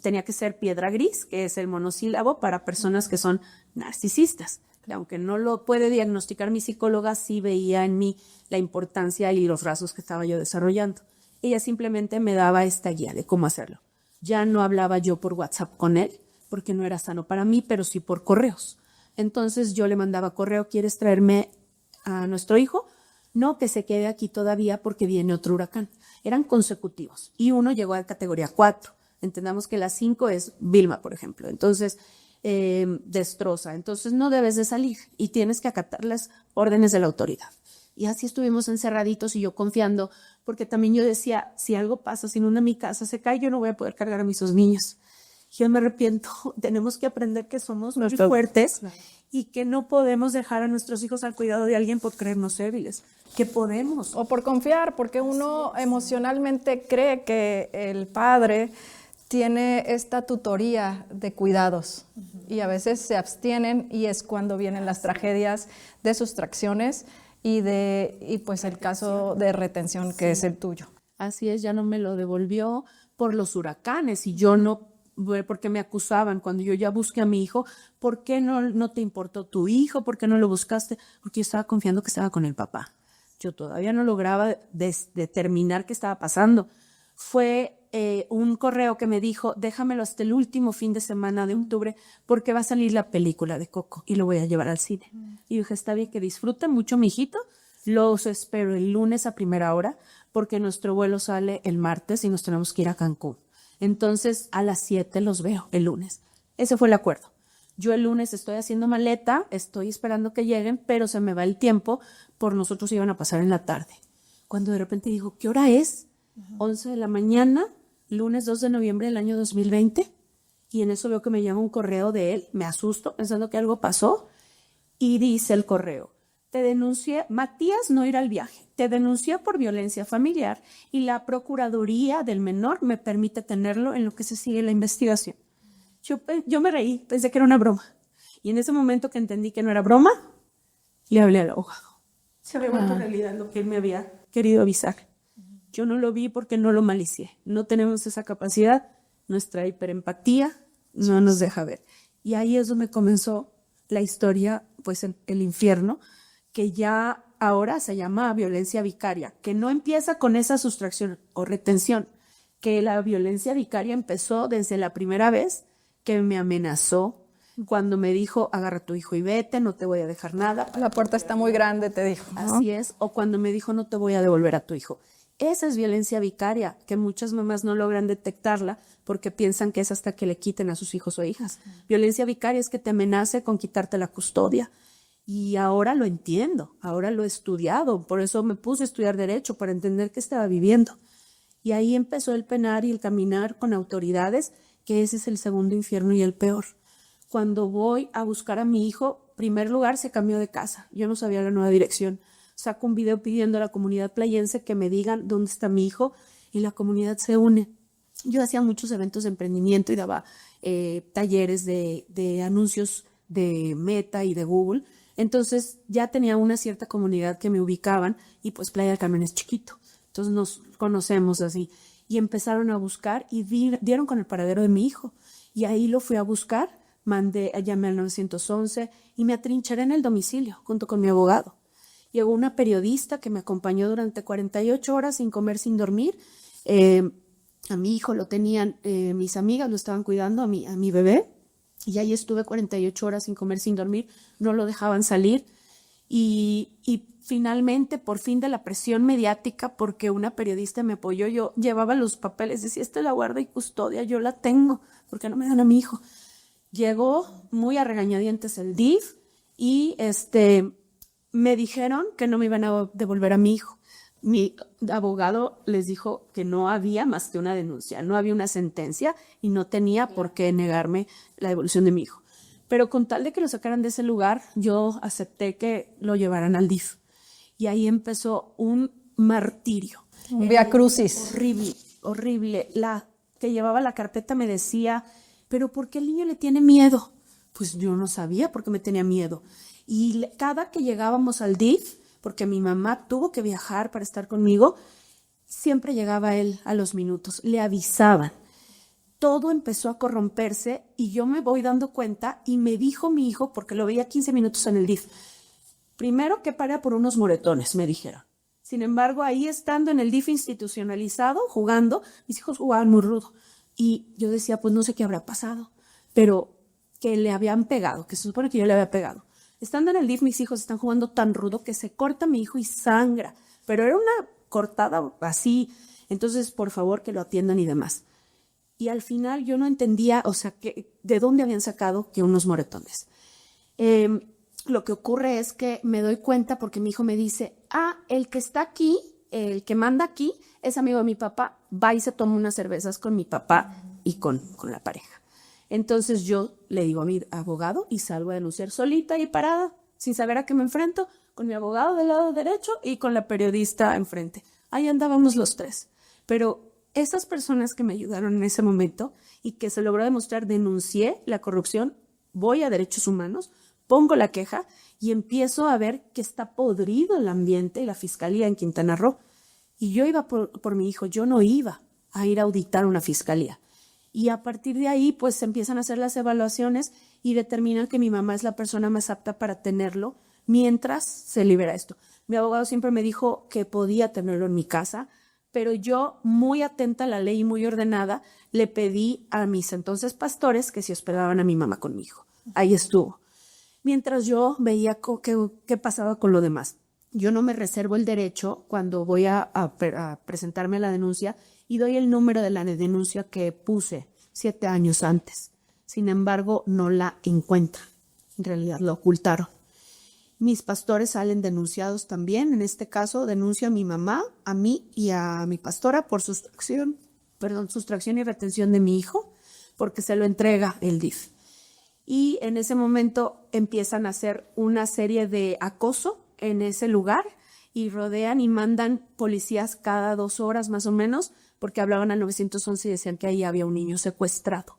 Speaker 2: tenía que ser piedra gris, que es el monosílabo para personas que son narcisistas. aunque no lo puede diagnosticar mi psicóloga, sí veía en mí la importancia y los rasgos que estaba yo desarrollando. Ella simplemente me daba esta guía de cómo hacerlo. Ya no hablaba yo por WhatsApp con él, porque no era sano para mí, pero sí por correos. Entonces yo le mandaba correo, ¿quieres traerme a nuestro hijo? No, que se quede aquí todavía porque viene otro huracán. Eran consecutivos y uno llegó a categoría 4. Entendamos que la 5 es Vilma, por ejemplo. Entonces, destroza. Entonces no debes de salir y tienes que acatar las órdenes de la autoridad. Y así estuvimos encerraditos y yo confiando, porque también yo decía, si algo pasa, si una de mi casa se cae, yo no voy a poder cargar a mis dos niños. Yo me arrepiento, tenemos que aprender que somos muy fuertes, claro, y que no podemos dejar a nuestros hijos al cuidado de alguien por creernos débiles, que podemos.
Speaker 1: O por confiar, porque uno emocionalmente cree que el padre tiene esta tutoría de cuidados y a veces se abstienen y es cuando vienen las tragedias de sustracciones y pues el caso de retención que es el tuyo.
Speaker 2: Así es, ya no me lo devolvió por los huracanes y yo no, porque me acusaban cuando yo ya busqué a mi hijo, ¿por qué no te importó tu hijo? ¿Por qué no lo buscaste? Porque yo estaba confiando que estaba con el papá. Yo todavía no lograba determinar qué estaba pasando. Fue un correo que me dijo, déjamelo hasta el último fin de semana de octubre porque va a salir la película de Coco y lo voy a llevar al cine. Y dije, está bien, que disfruten mucho mi hijito, los espero el lunes a primera hora porque nuestro vuelo sale el martes y nos tenemos que ir a Cancún. Entonces a las 7 los veo el lunes. Ese fue el acuerdo. Yo el lunes estoy haciendo maleta, estoy esperando que lleguen, pero se me va el tiempo, por nosotros iban a pasar en la tarde. Cuando de repente digo, ¿qué hora es? 11 de la mañana, lunes 2 de noviembre del año 2020, y en eso veo que me llama un correo de él, me asusto pensando que algo pasó, y dice el correo, te denuncié, Matías no irá al viaje, te denuncié por violencia familiar y la Procuraduría del Menor me permite tenerlo en lo que se sigue la investigación. Yo me reí, pensé que era una broma, y en ese momento que entendí que no era broma, le hablé al abogado. Se había vuelto realidad lo que él me había querido avisar. Yo no lo vi porque no lo malicié. No tenemos esa capacidad. Nuestra hiperempatía no nos deja ver. Y ahí es donde comenzó la historia, pues el infierno, que ya ahora se llama violencia vicaria, que no empieza con esa sustracción o retención, que la violencia vicaria empezó desde la primera vez que me amenazó, cuando me dijo, agarra a tu hijo y vete, no te voy a dejar nada.
Speaker 1: La puerta está muy grande, te dijo, ¿no?
Speaker 2: Así es, o cuando me dijo, no te voy a devolver a tu hijo. Esa es violencia vicaria, que muchas mamás no logran detectarla porque piensan que es hasta que le quiten a sus hijos o hijas. Violencia vicaria es que te amenace con quitarte la custodia. Y ahora lo entiendo, ahora lo he estudiado, por eso me puse a estudiar Derecho, para entender qué estaba viviendo. Y ahí empezó el penar y el caminar con autoridades, que ese es el segundo infierno y el peor. Cuando voy a buscar a mi hijo, en primer lugar se cambió de casa, yo no sabía la nueva dirección. Saco un video pidiendo a la comunidad playense que me digan dónde está mi hijo y la comunidad se une. Yo hacía muchos eventos de emprendimiento y daba talleres de anuncios de Meta y de Google. Entonces ya tenía una cierta comunidad que me ubicaban y pues Playa del Carmen es chiquito. Entonces nos conocemos así y empezaron a buscar y dieron con el paradero de mi hijo. Y ahí lo fui a buscar, llamé al 911 y me atrincheré en el domicilio junto con mi abogado. Llegó una periodista que me acompañó durante 48 horas sin comer, sin dormir. A mi hijo lo tenían, mis amigas lo estaban cuidando, a mi bebé. Y ahí estuve 48 horas sin comer, sin dormir. No lo dejaban salir. Y finalmente, por fin de la presión mediática, porque una periodista me apoyó, yo llevaba los papeles, decía, esta es la guarda y custodia, yo la tengo, ¿por qué no me dan a mi hijo? Llegó muy a regañadientes el DIF y me dijeron que no me iban a devolver a mi hijo. Mi abogado les dijo que no había más que una denuncia, no había una sentencia y no tenía por qué negarme la devolución de mi hijo. Pero con tal de que lo sacaran de ese lugar, yo acepté que lo llevaran al DIF. Y ahí empezó un martirio.
Speaker 1: Un viacrucis.
Speaker 2: Horrible, horrible. La que llevaba la carpeta me decía, ¿pero por qué el niño le tiene miedo? Pues yo no sabía por qué me tenía miedo. Y cada que llegábamos al DIF, porque mi mamá tuvo que viajar para estar conmigo, siempre llegaba él a los minutos, le avisaban. todo empezó a corromperse y yo me voy dando cuenta y me dijo mi hijo, porque lo veía 15 minutos en el DIF, primero que para por unos moretones, me dijeron. Sin embargo, ahí estando en el DIF institucionalizado, jugando, mis hijos jugaban muy rudo. Y yo decía, pues no sé qué habrá pasado, pero que le habían pegado, que se supone que yo le había pegado. Estando en el DIF, mis hijos están jugando tan rudo que se corta mi hijo y sangra, pero era una cortada así, entonces por favor que lo atiendan y demás. Y al final yo no entendía, o sea, de dónde habían sacado que unos moretones. Lo que ocurre es que me doy cuenta porque mi hijo me dice, el que está aquí, el que manda aquí, es amigo de mi papá, va y se toma unas cervezas con mi papá y con la pareja. Entonces yo le digo a mi abogado y salgo a denunciar solita y parada, sin saber a qué me enfrento, con mi abogado del lado derecho y con la periodista enfrente. Ahí andábamos los tres. Pero esas personas que me ayudaron en ese momento y que se logró demostrar, denuncié la corrupción, voy a derechos humanos, pongo la queja y empiezo a ver que está podrido el ambiente y la fiscalía en Quintana Roo. Y yo iba por mi hijo, yo no iba a ir a auditar una fiscalía. Y a partir de ahí, pues se empiezan a hacer las evaluaciones y determinan que mi mamá es la persona más apta para tenerlo mientras se libera esto. Mi abogado siempre me dijo que podía tenerlo en mi casa, pero yo, muy atenta a la ley y muy ordenada, le pedí a mis entonces pastores que se hospedaban a mi mamá con mi hijo. Ahí estuvo. Mientras yo veía qué pasaba con lo demás. Yo no me reservo el derecho cuando voy a presentarme a la denuncia y doy el número de la denuncia que puse 7 años antes. Sin embargo, no la encuentran. En realidad la ocultaron. Mis pastores salen denunciados también. En este caso, denuncio a mi mamá, a mí y a mi pastora por sustracción y retención de mi hijo, porque se lo entrega el DIF. Y en ese momento empiezan a hacer una serie de acoso en ese lugar y rodean y mandan policías cada 2 horas más o menos, porque hablaban al 911 y decían que ahí había un niño secuestrado.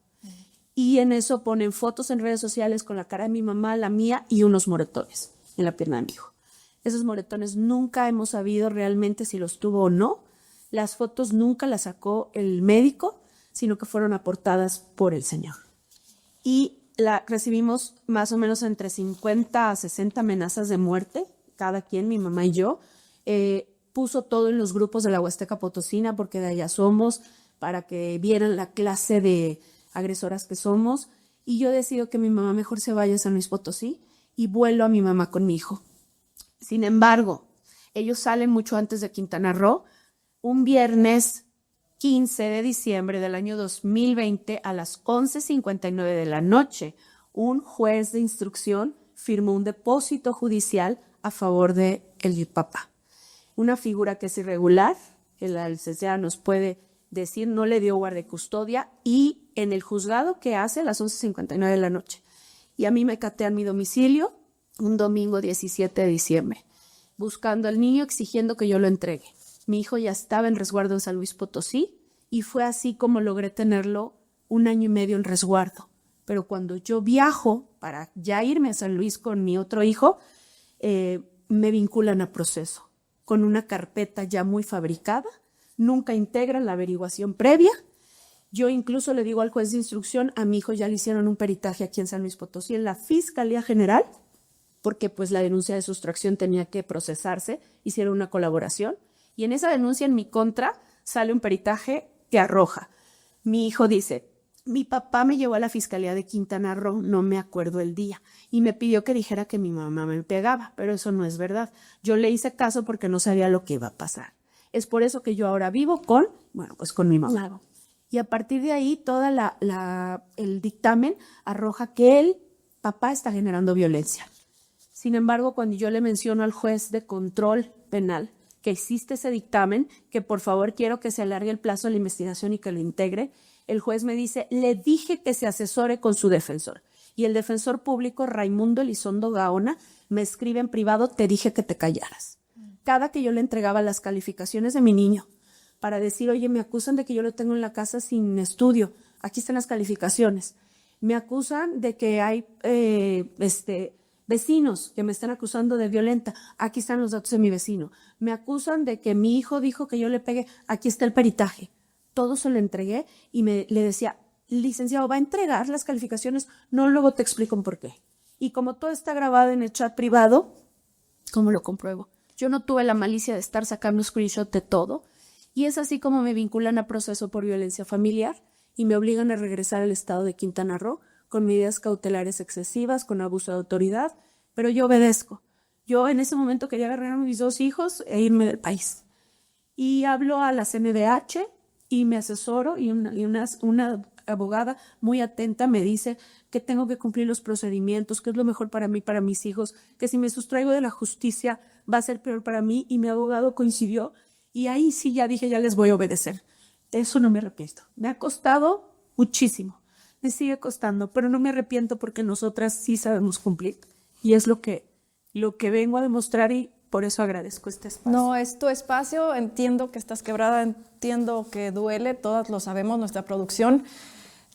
Speaker 2: Y en eso ponen fotos en redes sociales con la cara de mi mamá, la mía y unos moretones en la pierna de mi hijo. Esos moretones nunca hemos sabido realmente si los tuvo o no. Las fotos nunca las sacó el médico, sino que fueron aportadas por el señor. Y recibimos más o menos entre 50 a 60 amenazas de muerte, cada quien, mi mamá y yo. Puso todo en los grupos de la Huasteca Potosina, porque de allá somos, para que vieran la clase de agresoras que somos. Y yo decido que mi mamá mejor se vaya a San Luis Potosí y vuelo a mi mamá con mi hijo. Sin embargo, ellos salen mucho antes de Quintana Roo. Un viernes 15 de diciembre del año 2020 a las 11:59 de la noche, un juez de instrucción firmó un depósito judicial a favor de el papá. Una figura que es irregular, el CCA nos puede decir, no le dio guardacustodia y en el juzgado que hace a las 11:59 de la noche. Y a mí me catean mi domicilio un domingo 17 de diciembre, buscando al niño, exigiendo que yo lo entregue. Mi hijo ya estaba en resguardo en San Luis Potosí y fue así como logré tenerlo 1 año y medio en resguardo. Pero cuando yo viajo para ya irme a San Luis con mi otro hijo, me vinculan a proceso con una carpeta ya muy fabricada, nunca integran la averiguación previa. Yo incluso le digo al juez de instrucción, a mi hijo ya le hicieron un peritaje aquí en San Luis Potosí, en la Fiscalía General, porque pues la denuncia de sustracción tenía que procesarse, hicieron una colaboración, y en esa denuncia en mi contra sale un peritaje que arroja. Mi hijo dice, mi papá me llevó a la Fiscalía de Quintana Roo, no me acuerdo el día, y me pidió que dijera que mi mamá me pegaba, pero eso no es verdad. Yo le hice caso porque no sabía lo que iba a pasar. Es por eso que yo ahora vivo con mi mamá. Y a partir de ahí, el dictamen arroja que el papá está generando violencia. Sin embargo, cuando yo le menciono al juez de control penal que existe ese dictamen, que por favor quiero que se alargue el plazo de la investigación y que lo integre, el juez me dice, le dije que se asesore con su defensor. Y el defensor público, Raimundo Elizondo Gaona, me escribe en privado, te dije que te callaras. Cada que yo le entregaba las calificaciones de mi niño para decir, oye, me acusan de que yo lo tengo en la casa sin estudio, aquí están las calificaciones. Me acusan de que hay vecinos que me están acusando de violenta, aquí están los datos de mi vecino. Me acusan de que mi hijo dijo que yo le pegué, aquí está el peritaje. Todo se lo entregué y le decía, el licenciado va a entregar las calificaciones, no, luego te explico por qué. Y como todo está grabado en el chat privado, ¿cómo lo compruebo? Yo no tuve la malicia de estar sacando screenshot de todo, y es así como me vinculan a proceso por violencia familiar y me obligan a regresar al estado de Quintana Roo con medidas cautelares excesivas, con abuso de autoridad, pero yo obedezco. Yo en ese momento quería agarrar a mis 2 hijos e irme del país. Y hablo a la CNDH y me asesoro y una abogada muy atenta me dice que tengo que cumplir los procedimientos, que es lo mejor para mí, para mis hijos, que si me sustraigo de la justicia va a ser peor para mí, y mi abogado coincidió y ahí sí ya dije, ya les voy a obedecer. De eso no me arrepiento. Me ha costado muchísimo, me sigue costando, pero no me arrepiento porque nosotras sí sabemos cumplir y es lo que vengo a demostrar y por eso agradezco este espacio.
Speaker 1: No, es tu espacio, entiendo que estás quebrada, entiendo que duele, todas lo sabemos, nuestra producción.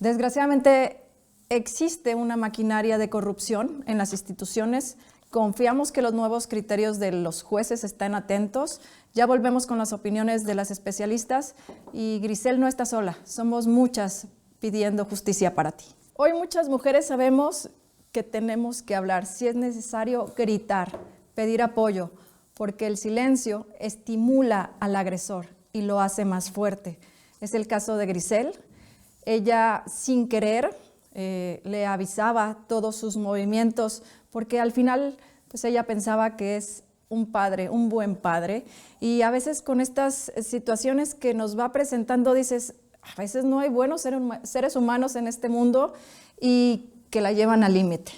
Speaker 1: Desgraciadamente existe una maquinaria de corrupción en las instituciones. Confiamos que los nuevos criterios de los jueces estén atentos. Ya volvemos con las opiniones de las especialistas y Grisel no está sola, somos muchas pidiendo justicia para ti. Hoy muchas mujeres sabemos que tenemos que hablar, si es necesario gritar, pedir apoyo, porque el silencio estimula al agresor y lo hace más fuerte. Es el caso de Grisel. Ella, sin querer, le avisaba todos sus movimientos, porque al final pues ella pensaba que es un padre, un buen padre, y a veces con estas situaciones que nos va presentando dices, a veces no hay buenos seres humanos en este mundo y que la llevan al límite.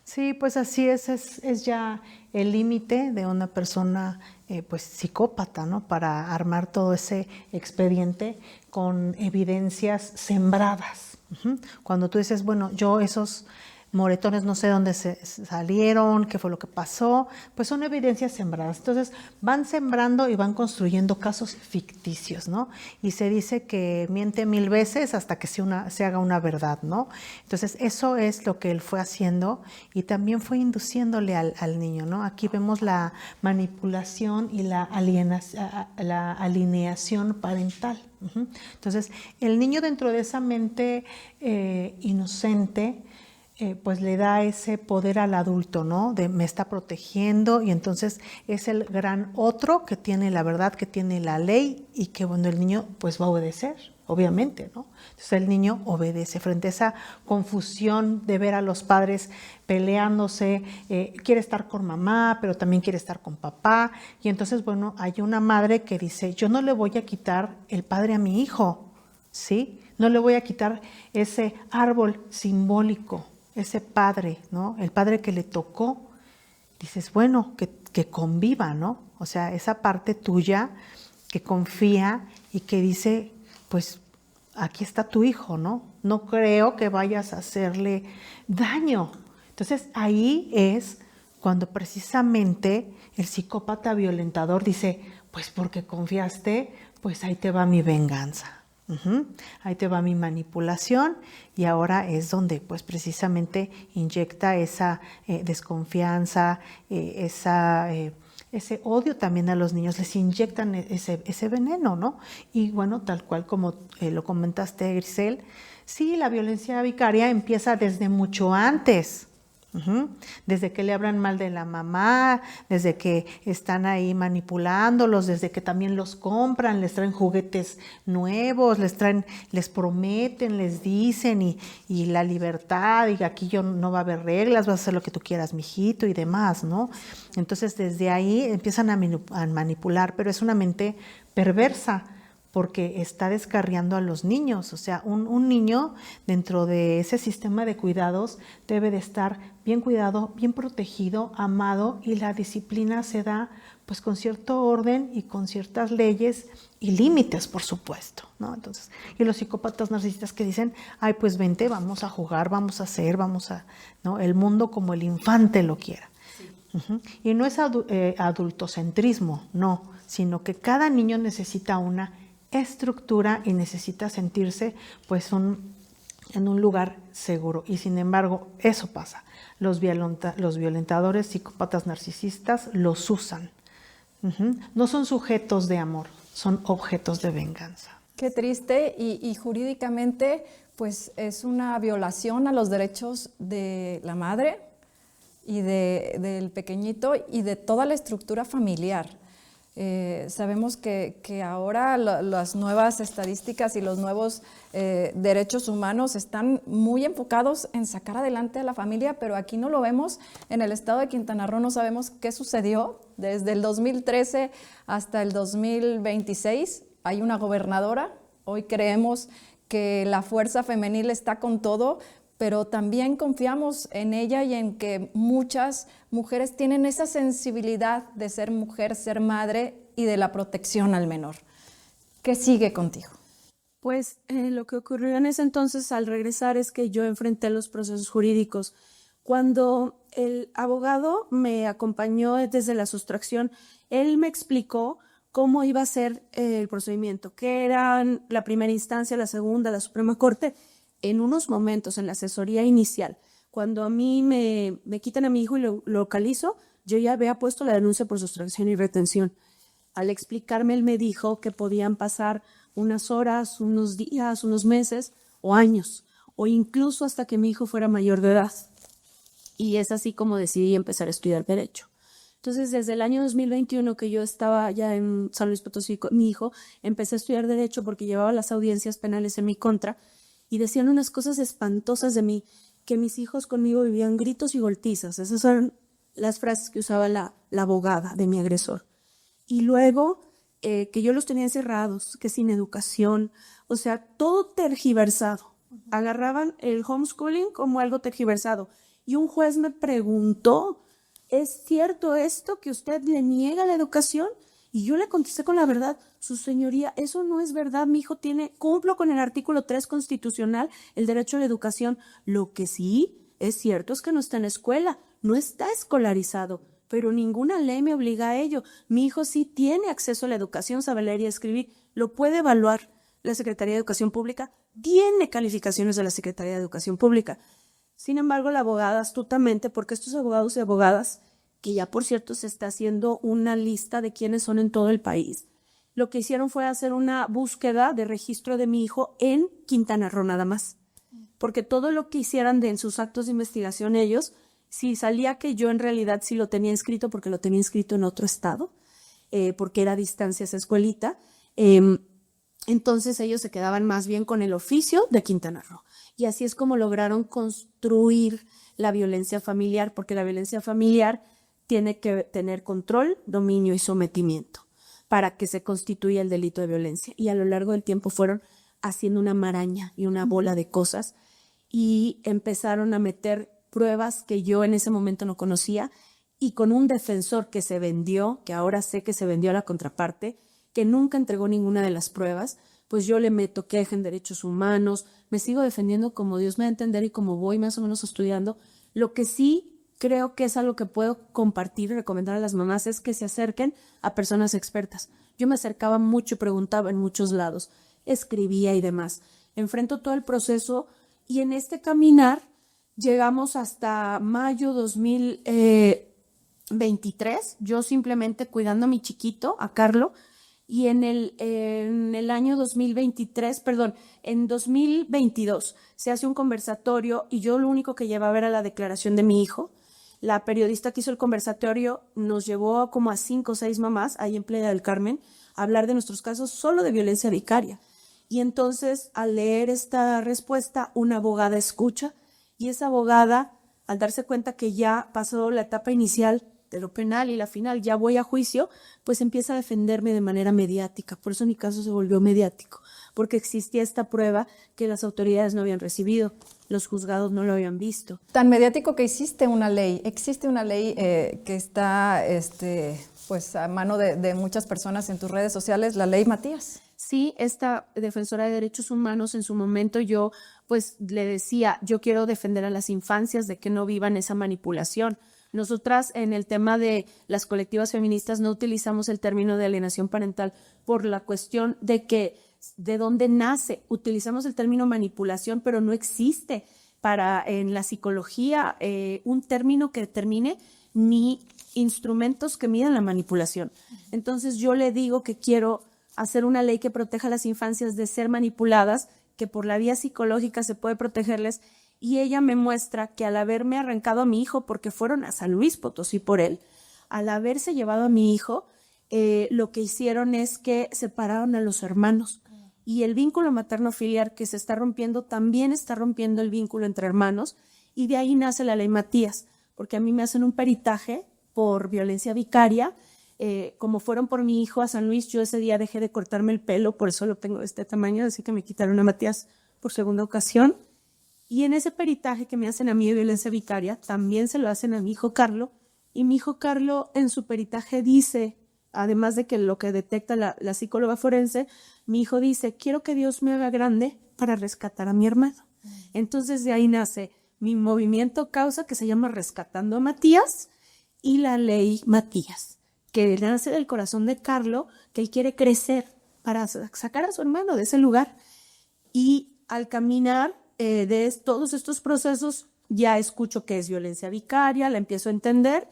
Speaker 3: Sí, pues así es ya el límite de una persona pues psicópata, ¿no? Para armar todo ese expediente con evidencias sembradas. Cuando tú dices, bueno, yo esos moretones no sé dónde se salieron, qué fue lo que pasó, pues son evidencias sembradas. Entonces van sembrando y van construyendo casos ficticios, ¿no? Y se dice que miente 1000 veces hasta que se haga una verdad, ¿no? Entonces eso es lo que él fue haciendo y también fue induciéndole al niño, ¿no? Aquí vemos la manipulación y la alineación parental. Entonces el niño dentro de esa mente inocente pues le da ese poder al adulto, ¿no? De me está protegiendo y entonces es el gran otro que tiene la verdad, que tiene la ley y que bueno, el niño pues va a obedecer, obviamente, ¿no? Entonces el niño obedece frente a esa confusión de ver a los padres peleándose, quiere estar con mamá, pero también quiere estar con papá y entonces bueno, hay una madre que dice, yo no le voy a quitar el padre a mi hijo, ¿sí? No le voy a quitar ese árbol simbólico, ese padre, ¿no? El padre que le tocó, dices, bueno, que conviva, ¿no? O sea, esa parte tuya que confía y que dice, pues aquí está tu hijo, ¿no? No creo que vayas a hacerle daño. Entonces ahí es cuando precisamente el psicópata violentador dice, pues porque confiaste, pues ahí te va mi venganza. Ahí te va mi manipulación y ahora es donde pues precisamente inyecta esa desconfianza, ese odio también a los niños, les inyectan ese veneno, ¿no? Y bueno, tal cual como lo comentaste, Grisel, sí, la violencia vicaria empieza desde mucho antes. Desde que le hablan mal de la mamá, desde que están ahí manipulándolos, desde que también los compran, les traen juguetes nuevos, les prometen, les dicen y la libertad y aquí no va a haber reglas, vas a hacer lo que tú quieras, mijito y demás, ¿no? Entonces desde ahí empiezan a manipular, pero es una mente perversa, porque está descarriando a los niños. O sea, un niño dentro de ese sistema de cuidados debe de estar bien cuidado, bien protegido, amado, y la disciplina se da pues con cierto orden y con ciertas leyes y límites, por supuesto, ¿no? Entonces, y los psicópatas narcisistas que dicen, ay, pues vente, vamos a jugar, vamos a hacer, ¿no? El mundo como el infante lo quiera. Sí. Y no es adultocentrismo, no, sino que cada niño necesita una estructura y necesita sentirse pues en un lugar seguro y sin embargo eso pasa, los violentadores, psicópatas narcisistas los usan, no son sujetos de amor, son objetos de venganza.
Speaker 1: Qué triste y jurídicamente pues es una violación a los derechos de la madre y del pequeñito y de toda la estructura familiar. Sabemos que ahora las nuevas estadísticas y los nuevos derechos humanos están muy enfocados en sacar adelante a la familia, pero aquí no lo vemos. En el estado de Quintana Roo no sabemos qué sucedió. Desde el 2013 hasta el 2026 hay una gobernadora. Hoy creemos que la fuerza femenil está con todo, pero también confiamos en ella y en que muchas mujeres tienen esa sensibilidad de ser mujer, ser madre y de la protección al menor. ¿Qué sigue contigo?
Speaker 2: Pues lo que ocurrió en ese entonces al regresar es que yo enfrenté los procesos jurídicos. Cuando el abogado me acompañó desde la sustracción, él me explicó cómo iba a ser el procedimiento, qué eran la primera instancia, la segunda, la Suprema Corte. En unos momentos, en la asesoría inicial, cuando a mí me quitan a mi hijo y lo localizo, yo ya había puesto la denuncia por sustracción y retención. Al explicarme, él me dijo que podían pasar unas horas, unos días, unos meses o años, o incluso hasta que mi hijo fuera mayor de edad. Y es así como decidí empezar a estudiar Derecho. Entonces, desde el año 2021 que yo estaba ya en San Luis Potosí con mi hijo, empecé a estudiar Derecho porque llevaba las audiencias penales en mi contra y decían unas cosas espantosas de mí, que mis hijos conmigo vivían gritos y golpizas. Esas eran las frases que usaba la abogada de mi agresor. Y luego que yo los tenía encerrados, que sin educación, o sea, todo tergiversado. Agarraban el homeschooling como algo tergiversado. Y un juez me preguntó, ¿es cierto esto que usted le niega la educación? Y yo le contesté con la verdad, su señoría, eso no es verdad, mi hijo cumplo con el artículo 3 constitucional, el derecho a la educación. Lo que sí es cierto es que no está en la escuela, no está escolarizado, pero ninguna ley me obliga a ello. Mi hijo sí tiene acceso a la educación, sabe leer y escribir, lo puede evaluar la Secretaría de Educación Pública, tiene calificaciones de la Secretaría de Educación Pública. Sin embargo, la abogada astutamente, porque estos abogados y abogadas, que ya por cierto se está haciendo una lista de quiénes son en todo el país, lo que hicieron fue hacer una búsqueda de registro de mi hijo en Quintana Roo nada más, porque todo lo que hicieran en sus actos de investigación ellos, si salía que yo en realidad sí lo tenía inscrito, porque lo tenía inscrito en otro estado, porque era a distancia esa escuelita, entonces ellos se quedaban más bien con el oficio de Quintana Roo. Y así es como lograron construir la violencia familiar, porque la violencia familiar tiene que tener control, dominio y sometimiento para que se constituya el delito de violencia. Y a lo largo del tiempo fueron haciendo una maraña y una bola de cosas y empezaron a meter pruebas que yo en ese momento no conocía y con un defensor que se vendió, que ahora sé que se vendió a la contraparte, que nunca entregó ninguna de las pruebas, pues yo le meto queja en derechos humanos, me sigo defendiendo como Dios me da a entender y como voy más o menos estudiando. Lo que sí creo que es algo que puedo compartir y recomendar a las mamás es que se acerquen a personas expertas. Yo me acercaba mucho y preguntaba en muchos lados, escribía y demás. Enfrento todo el proceso y en este caminar llegamos hasta mayo 2023, yo simplemente cuidando a mi chiquito, a Carlo, y en el año 2023, perdón, en 2022 se hace un conversatorio y yo lo único que llevaba era la declaración de mi hijo. La periodista que hizo el conversatorio nos llevó como a 5 o 6 mamás ahí en Playa del Carmen a hablar de nuestros casos solo de violencia vicaria. Y entonces al leer esta respuesta, una abogada escucha y esa abogada, al darse cuenta que ya pasó la etapa inicial de lo penal y la final, ya voy a juicio, pues empieza a defenderme de manera mediática. Por eso mi caso se volvió mediático, porque existía esta prueba que las autoridades no habían recibido, los juzgados no lo habían visto.
Speaker 1: Tan mediático que existe una ley que está pues a mano de muchas personas en tus redes sociales, la ley Matías.
Speaker 2: Sí, esta defensora de derechos humanos en su momento yo pues le decía, yo quiero defender a las infancias de que no vivan esa manipulación. Nosotras en el tema de las colectivas feministas no utilizamos el término de alienación parental por la cuestión de que de dónde nace. Utilizamos el término manipulación, pero no existe en la psicología un término que determine ni instrumentos que midan la manipulación. Entonces yo le digo que quiero hacer una ley que proteja a las infancias de ser manipuladas, que por la vía psicológica se puede protegerles, y ella me muestra que al haberme arrancado a mi hijo, porque fueron a San Luis Potosí por él, al haberse llevado a mi hijo, lo que hicieron es que separaron a los hermanos. Y el vínculo materno-filial que se está rompiendo también está rompiendo el vínculo entre hermanos, y de ahí nace la ley Matías, porque a mí me hacen un peritaje por violencia vicaria. Como fueron por mi hijo a San Luis, yo ese día dejé de cortarme el pelo, por eso lo tengo de este tamaño, así que me quitaron a Matías por segunda ocasión. Y en ese peritaje que me hacen a mí de violencia vicaria, también se lo hacen a mi hijo Carlo, y mi hijo Carlo en su peritaje dice, además de que lo que detecta la psicóloga forense, mi hijo dice, quiero que Dios me haga grande para rescatar a mi hermano. Entonces de ahí nace mi movimiento causa que se llama Rescatando a Matías y la ley Matías, que nace del corazón de Carlo, que él quiere crecer para sacar a su hermano de ese lugar. Y al caminar de todos estos procesos, ya escucho que es violencia vicaria, la empiezo a entender,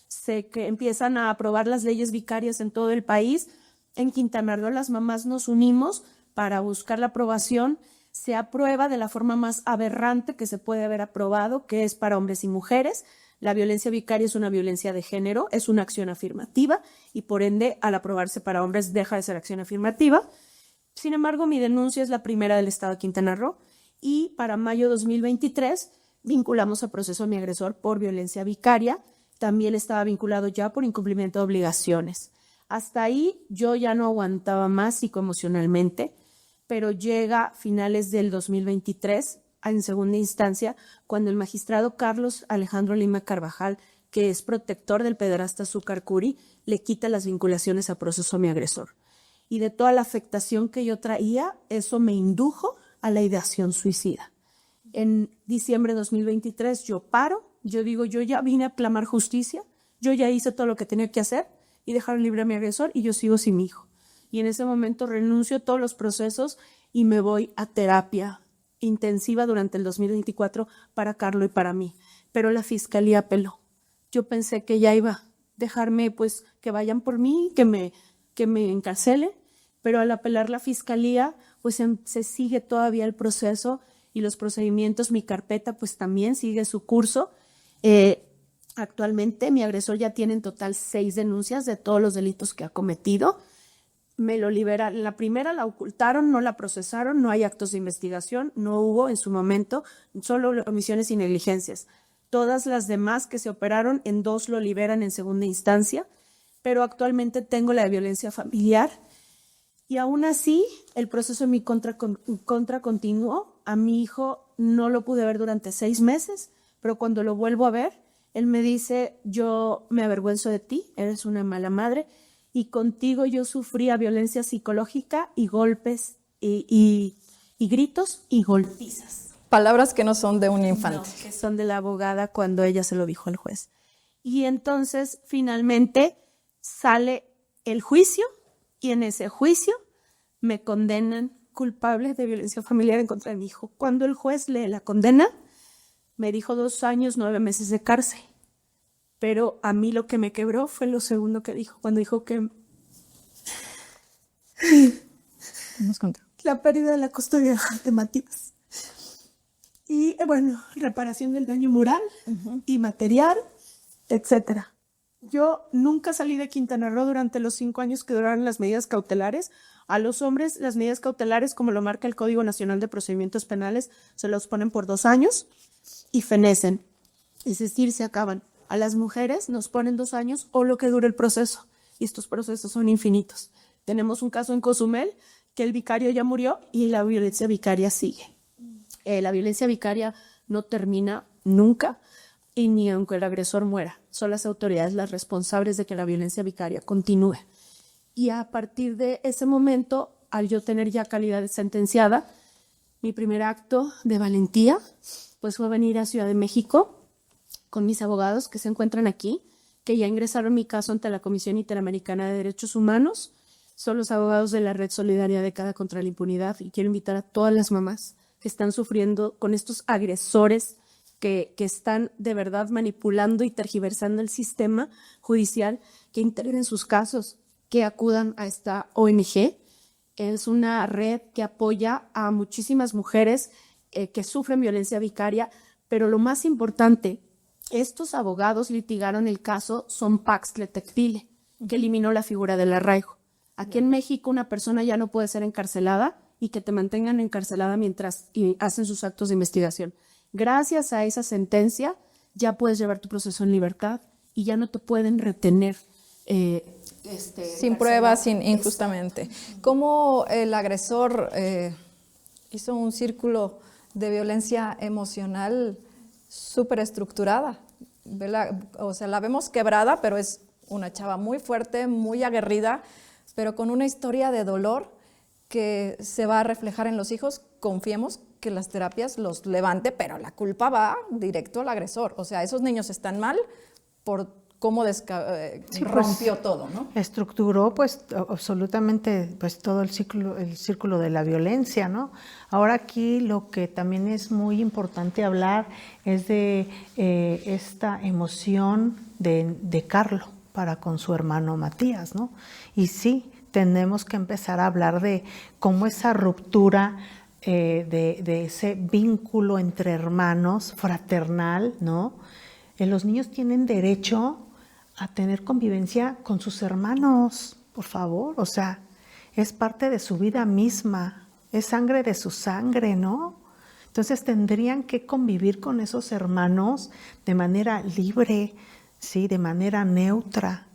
Speaker 2: sé que empiezan a aprobar las leyes vicarias en todo el país. En Quintana Roo las mamás nos unimos para buscar la aprobación. Se aprueba de la forma más aberrante que se puede haber aprobado, que es para hombres y mujeres. La violencia vicaria es una violencia de género, es una acción afirmativa y por ende al aprobarse para hombres deja de ser acción afirmativa. Sin embargo, mi denuncia es la primera del estado de Quintana Roo y para mayo 2023 vinculamos a proceso a mi agresor por violencia vicaria. También estaba vinculado ya por incumplimiento de obligaciones. Hasta ahí yo ya no aguantaba más psicoemocionalmente, pero llega a finales del 2023, en segunda instancia, cuando el magistrado Carlos Alejandro Lima Carvajal, que es protector del pederasta Azúcar Curi, le quita las vinculaciones a proceso a mi agresor. Y de toda la afectación que yo traía, eso me indujo a la ideación suicida. En diciembre de 2023 yo paro, yo digo, yo ya vine a clamar justicia, yo ya hice todo lo que tenía que hacer y dejaron libre a mi agresor y yo sigo sin mi hijo. Y en ese momento renuncio a todos los procesos y me voy a terapia intensiva durante el 2024 para Carlo y para mí. Pero la fiscalía apeló. Yo pensé que ya iba a dejarme, pues, que vayan por mí, que me encarcelen, pero al apelar la fiscalía, pues se sigue todavía el proceso y los procedimientos, mi carpeta, pues también sigue su curso. Actualmente mi agresor ya tiene en total 6 denuncias de todos los delitos que ha cometido. Me lo liberan. La primera la ocultaron, no la procesaron, no hay actos de investigación, no hubo en su momento, solo omisiones y negligencias. Todas las demás que se operaron, en 2 lo liberan en segunda instancia, pero actualmente tengo la de violencia familiar y aún así el proceso en mi contra continuó. A mi hijo no lo pude ver durante 6 meses, pero cuando lo vuelvo a ver, él me dice, yo me avergüenzo de ti, eres una mala madre, y contigo yo sufría violencia psicológica y golpes y gritos y golpizas.
Speaker 1: Palabras que no son de un infante.
Speaker 2: No, que son de la abogada cuando ella se lo dijo al juez. Y entonces finalmente sale el juicio y en ese juicio me condenan culpable de violencia familiar en contra de mi hijo. Cuando el juez lee la condena, me dijo 2 años, 9 meses de cárcel. Pero a mí lo que me quebró fue lo segundo que dijo, cuando dijo que la pérdida de la custodia de Matías. Y bueno, reparación del daño moral y material, etcétera. Yo nunca salí de Quintana Roo durante los 5 años que duraron las medidas cautelares. A los hombres, las medidas cautelares, como lo marca el Código Nacional de Procedimientos Penales, se los ponen por 2 años y fenecen, es decir, se acaban. A las mujeres nos ponen 2 años o lo que dure el proceso, y estos procesos son infinitos. Tenemos un caso en Cozumel que el vicario ya murió y la violencia vicaria sigue. La violencia vicaria no termina nunca y ni aunque el agresor muera. Son las autoridades las responsables de que la violencia vicaria continúe. Y a partir de ese momento, al yo tener ya calidad de sentenciada, mi primer acto de valentía pues fue venir a Ciudad de México con mis abogados que se encuentran aquí, que ya ingresaron mi caso ante la Comisión Interamericana de Derechos Humanos. Son los abogados de la Red Solidaria Década contra la Impunidad y quiero invitar a todas las mamás que están sufriendo con estos agresores que están de verdad manipulando y tergiversando el sistema judicial, que integren sus casos, que acudan a esta ONG Es una red que apoya a muchísimas mujeres que sufren violencia vicaria, pero lo más importante, estos abogados litigaron el caso Son Paxtle-Tecpile, que eliminó la figura del arraigo. Aquí en México una persona ya no puede ser encarcelada y que te mantengan encarcelada mientras hacen sus actos de investigación. Gracias a esa sentencia ya puedes llevar tu proceso en libertad y ya no te pueden retener
Speaker 1: sin pruebas, injustamente. ¿Cómo el agresor hizo un círculo de violencia emocional súper estructurada? O sea, la vemos quebrada, pero es una chava muy fuerte, muy aguerrida, pero con una historia de dolor que se va a reflejar en los hijos. Confiemos que las terapias los levante, pero la culpa va directo al agresor. O sea, esos niños están mal por cómo rompió todo, ¿no?
Speaker 3: Estructuró pues absolutamente pues todo el círculo de la violencia, ¿no? Ahora aquí lo que también es muy importante hablar es de esta emoción de Carlo para con su hermano Matías, ¿no? Y sí, tenemos que empezar a hablar de cómo esa ruptura de ese vínculo entre hermanos fraternal, ¿no? Los niños tienen derecho a tener convivencia con sus hermanos, por favor, o sea, es parte de su vida misma, es sangre de su sangre, ¿no? Entonces tendrían que convivir con esos hermanos de manera libre, ¿sí? De manera neutra.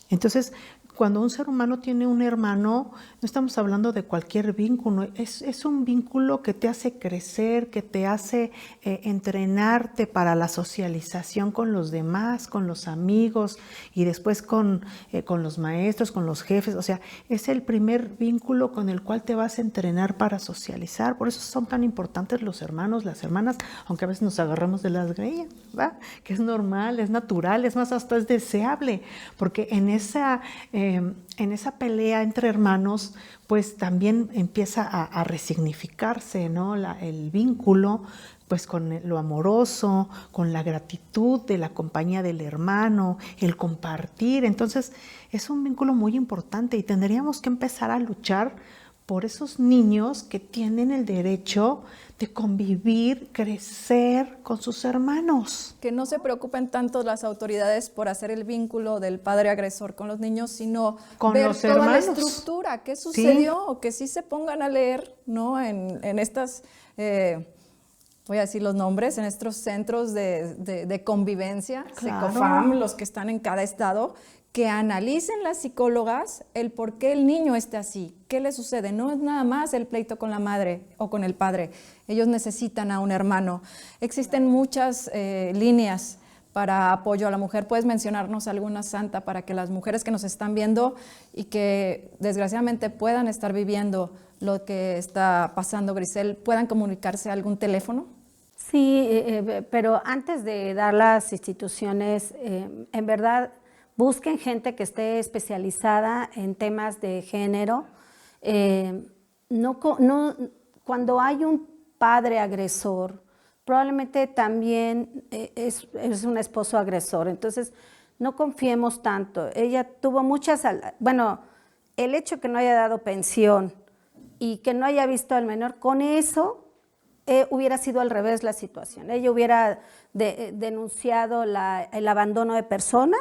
Speaker 3: Entonces, cuando un ser humano tiene un hermano, no estamos hablando de cualquier vínculo, es un vínculo que te hace crecer, que te hace entrenarte para la socialización con los demás, con los amigos y después con los maestros, con los jefes. O sea, es el primer vínculo con el cual te vas a entrenar para socializar. Por eso son tan importantes los hermanos, las hermanas, aunque a veces nos agarramos de las greñas, ¿va? Que es normal, es natural, es más, hasta es deseable, porque en esa pelea entre hermanos, pues también empieza a resignificarse, ¿no? El vínculo, pues con lo amoroso, con la gratitud de la compañía del hermano, el compartir. Entonces, es un vínculo muy importante y tendríamos que empezar a luchar por esos niños que tienen el derecho de convivir, crecer con sus hermanos.
Speaker 1: Que no se preocupen tanto las autoridades por hacer el vínculo del padre agresor con los niños, sino
Speaker 3: con
Speaker 1: ver
Speaker 3: los
Speaker 1: toda
Speaker 3: hermanos.
Speaker 1: la estructura, qué sucedió,
Speaker 3: Sí.
Speaker 1: o que sí se pongan a leer, ¿no? En estas, voy a decir los nombres, en estos centros de convivencia,
Speaker 3: Claro.
Speaker 1: SECOFAM, los que están en cada estado, que analicen las psicólogas el por qué el niño está así, qué le sucede. No es nada más el pleito con la madre o con el padre, ellos necesitan a un hermano. Existen muchas líneas para apoyo a la mujer. ¿Puedes mencionarnos alguna, Santa, para que las mujeres que nos están viendo y que desgraciadamente puedan estar viviendo lo que está pasando, Grisel, puedan comunicarse a algún teléfono?
Speaker 4: Sí, pero antes de dar las instituciones, en verdad, busquen gente que esté especializada en temas de género. Cuando hay un padre agresor, probablemente también es un esposo agresor. Entonces, no confiemos tanto. Ella tuvo muchas... Bueno, el hecho que no haya dado pensión y que no haya visto al menor, con eso hubiera sido al revés la situación. Ella hubiera denunciado el abandono de persona,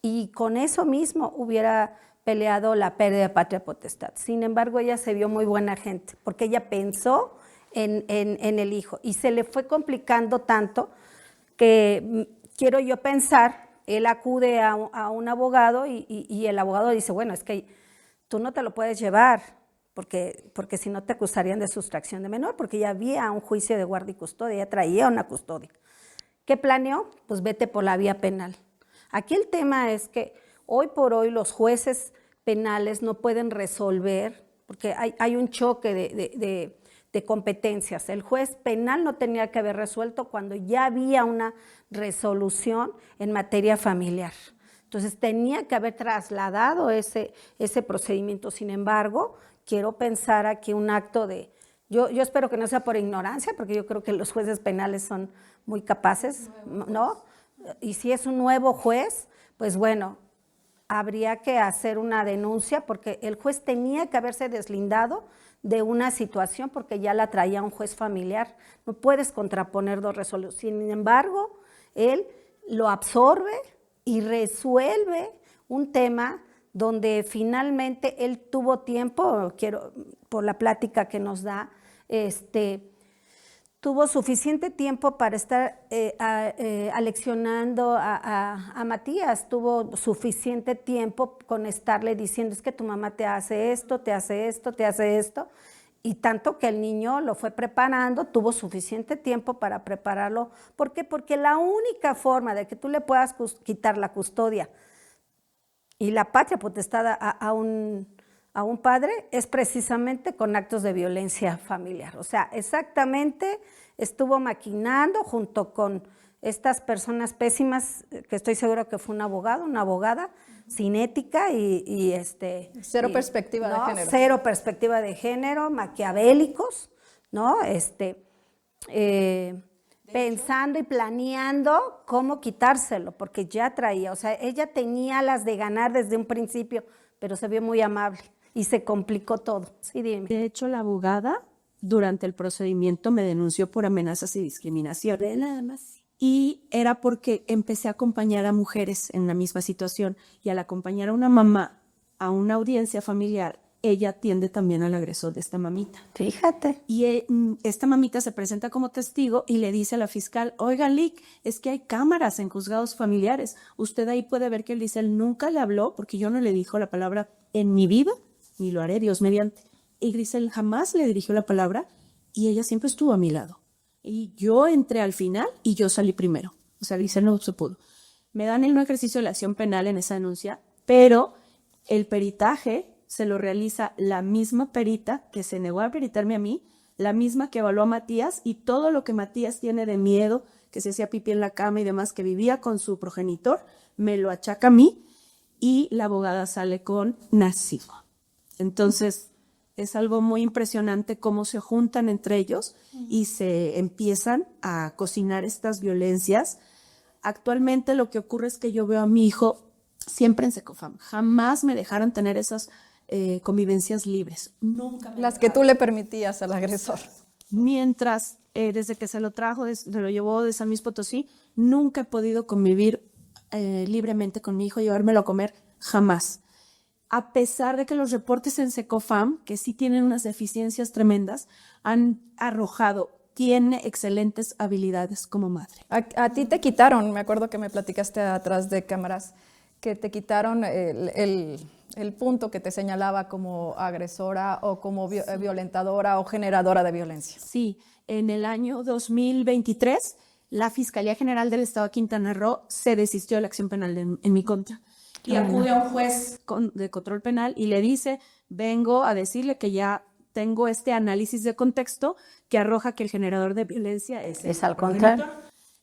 Speaker 4: y con eso mismo hubiera peleado la pérdida de patria potestad. Sin embargo, ella se vio muy buena gente, porque ella pensó en el hijo, y se le fue complicando tanto que quiero yo pensar, él acude a un abogado y el abogado dice, bueno, es que tú no te lo puedes llevar, porque si no te acusarían de sustracción de menor, porque ya había un juicio de guardia y custodia, ya traía una custodia. ¿Qué planeó? Pues vete por la vía penal. Aquí el tema es que hoy por hoy los jueces penales no pueden resolver, porque hay un choque de competencias. El juez penal no tenía que haber resuelto cuando ya había una resolución en materia familiar. Entonces tenía que haber trasladado ese procedimiento. Sin embargo, quiero pensar aquí un acto de... Yo espero que no sea por ignorancia, porque yo creo que los jueces penales son muy capaces, ¿no? Y si es un nuevo juez, pues bueno, habría que hacer una denuncia porque el juez tenía que haberse deslindado de una situación porque ya la traía un juez familiar. No puedes contraponer dos resoluciones. Sin embargo, él lo absorbe y resuelve un tema donde finalmente él tuvo tiempo, por la plática que nos da, tuvo suficiente tiempo para estar aleccionando a Matías, tuvo suficiente tiempo con estarle diciendo, es que tu mamá te hace esto, te hace esto, te hace esto, y tanto que el niño lo fue preparando, tuvo suficiente tiempo para prepararlo. ¿Por qué? Porque la única forma de que tú le puedas quitar la custodia y la patria potestad a un padre es precisamente con actos de violencia familiar. O sea, exactamente estuvo maquinando junto con estas personas pésimas, que estoy segura que fue un abogado, una abogada, sin ética y
Speaker 1: Cero perspectiva de género.
Speaker 4: Cero perspectiva de género, maquiavélicos, ¿no? Pensando y planeando cómo quitárselo, porque ya traía, o sea, ella tenía las de ganar desde un principio, pero se vio muy amable y se complicó todo. Sí, dime.
Speaker 2: De hecho, la abogada durante el procedimiento me denunció por amenazas y discriminación. Nada más. Y era porque empecé a acompañar a mujeres en la misma situación y al acompañar a una mamá a una audiencia familiar, ella atiende también al agresor de esta mamita.
Speaker 4: Fíjate.
Speaker 2: Y esta mamita se presenta como testigo y le dice a la fiscal, oiga, Lic, es que hay cámaras en juzgados familiares. Usted ahí puede ver que el Grisel nunca le habló porque yo no le dijo la palabra en mi vida, ni lo haré, Dios mediante. Y Grisel jamás le dirigió la palabra y ella siempre estuvo a mi lado. Y yo entré al final y yo salí primero. O sea, Grisel no se pudo. Me dan el no ejercicio de la acción penal en esa denuncia, pero el peritaje se lo realiza la misma perita que se negó a peritarme a mí, la misma que evaluó a Matías, y todo lo que Matías tiene de miedo, que se hacía pipí en la cama y demás, que vivía con su progenitor, me lo achaca a mí y la abogada sale con nocivo. Entonces, es algo muy impresionante cómo se juntan entre ellos y se empiezan a cocinar estas violencias. Actualmente lo que ocurre es que yo veo a mi hijo siempre en Secofam. Jamás me dejaron tener esas convivencias libres. Nunca me
Speaker 1: Las que tú le permitías al agresor.
Speaker 2: Mientras, desde que se lo llevó de San Luis Potosí, nunca he podido convivir libremente con mi hijo, llevármelo a comer, jamás. A pesar de que los reportes en Secofam, que sí tienen unas deficiencias tremendas, han arrojado, tiene excelentes habilidades como madre.
Speaker 1: A ti te quitaron, me acuerdo que me platicaste atrás de cámaras, que te quitaron el punto que te señalaba como agresora o como violentadora o generadora de violencia.
Speaker 2: Sí, en el año 2023, la Fiscalía General del Estado de Quintana Roo se desistió de la acción penal en mi contra. Y acude a un juez de control penal y le dice, vengo a decirle que ya tengo este análisis de contexto que arroja que el generador de violencia es
Speaker 4: al contrario.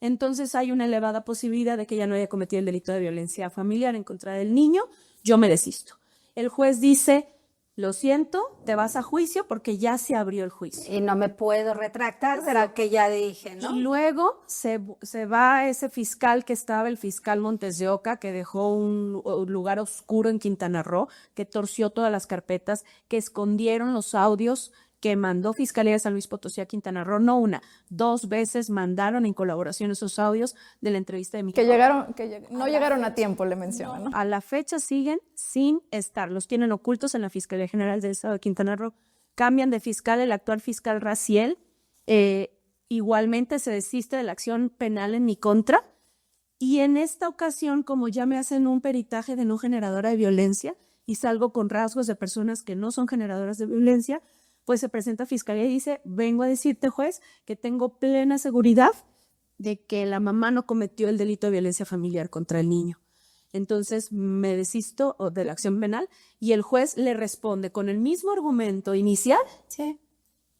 Speaker 2: Entonces hay una elevada posibilidad de que ya no haya cometido el delito de violencia familiar en contra del niño, yo me desisto. El juez dice, lo siento, te vas a juicio porque ya se abrió el juicio.
Speaker 4: Y no me puedo retractar de lo que ya dije, ¿no?
Speaker 2: Y luego se va ese fiscal que estaba, el fiscal Montes de Oca, que dejó un lugar oscuro en Quintana Roo, que torció todas las carpetas, que escondieron los audios que mandó Fiscalía de San Luis Potosí a Quintana Roo, no una, 2 veces mandaron en colaboración esos audios de la entrevista de mi hijo.
Speaker 1: No llegaron a tiempo, le mencionan, ¿no?
Speaker 2: A la fecha siguen sin estar, los tienen ocultos en la Fiscalía General del Estado de Quintana Roo. Cambian de fiscal, el actual fiscal Raciel, igualmente se desiste de la acción penal en mi contra, y en esta ocasión, como ya me hacen un peritaje de no generadora de violencia y salgo con rasgos de personas que no son generadoras de violencia, pues se presenta a Fiscalía y dice, vengo a decirte, juez, que tengo plena seguridad de que la mamá no cometió el delito de violencia familiar contra el niño. Entonces me desisto de la acción penal y el juez le responde con el mismo argumento inicial, sí,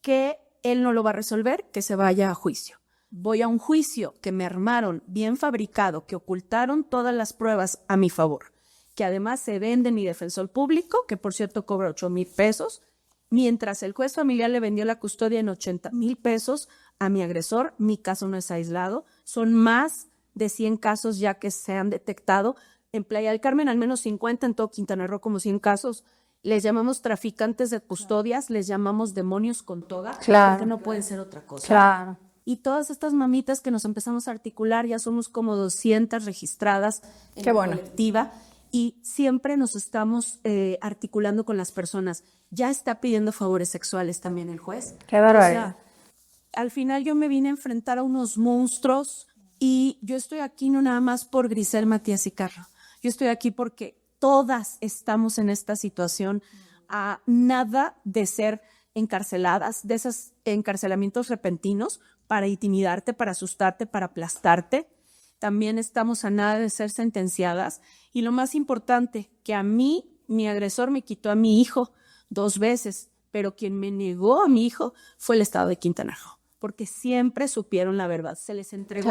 Speaker 2: que él no lo va a resolver, que se vaya a juicio. Voy a un juicio que me armaron bien fabricado, que ocultaron todas las pruebas a mi favor, que además se vende mi defensor público, que por cierto cobra 8,000 pesos, mientras el juez familiar le vendió la custodia en 80,000 pesos a mi agresor. Mi caso no es aislado, son más de 100 casos ya que se han detectado En Playa del Carmen al menos 50, en todo Quintana Roo como 100 casos. Les llamamos traficantes de custodias, les llamamos demonios con toga,
Speaker 4: Claro.
Speaker 2: porque no pueden ser otra cosa.
Speaker 4: Claro.
Speaker 2: Y todas estas mamitas que nos empezamos a articular, ya somos como 200 registradas en
Speaker 1: Qué
Speaker 2: la
Speaker 1: bueno.
Speaker 2: colectiva, y siempre nos estamos articulando con las personas. Ya está pidiendo favores sexuales también el juez.
Speaker 4: Qué barbaridad.
Speaker 2: Al final yo me vine a enfrentar a unos monstruos y yo estoy aquí no nada más por Grisel, Matías y Carla. Yo estoy aquí porque todas estamos en esta situación a nada de ser encarceladas, de esos encarcelamientos repentinos para intimidarte, para asustarte, para aplastarte. También estamos a nada de ser sentenciadas. Y lo más importante, que a mí, mi agresor me quitó a mi hijo 2 veces, pero quien me negó a mi hijo fue el Estado de Quintana Roo, porque siempre supieron la verdad. Se les entregó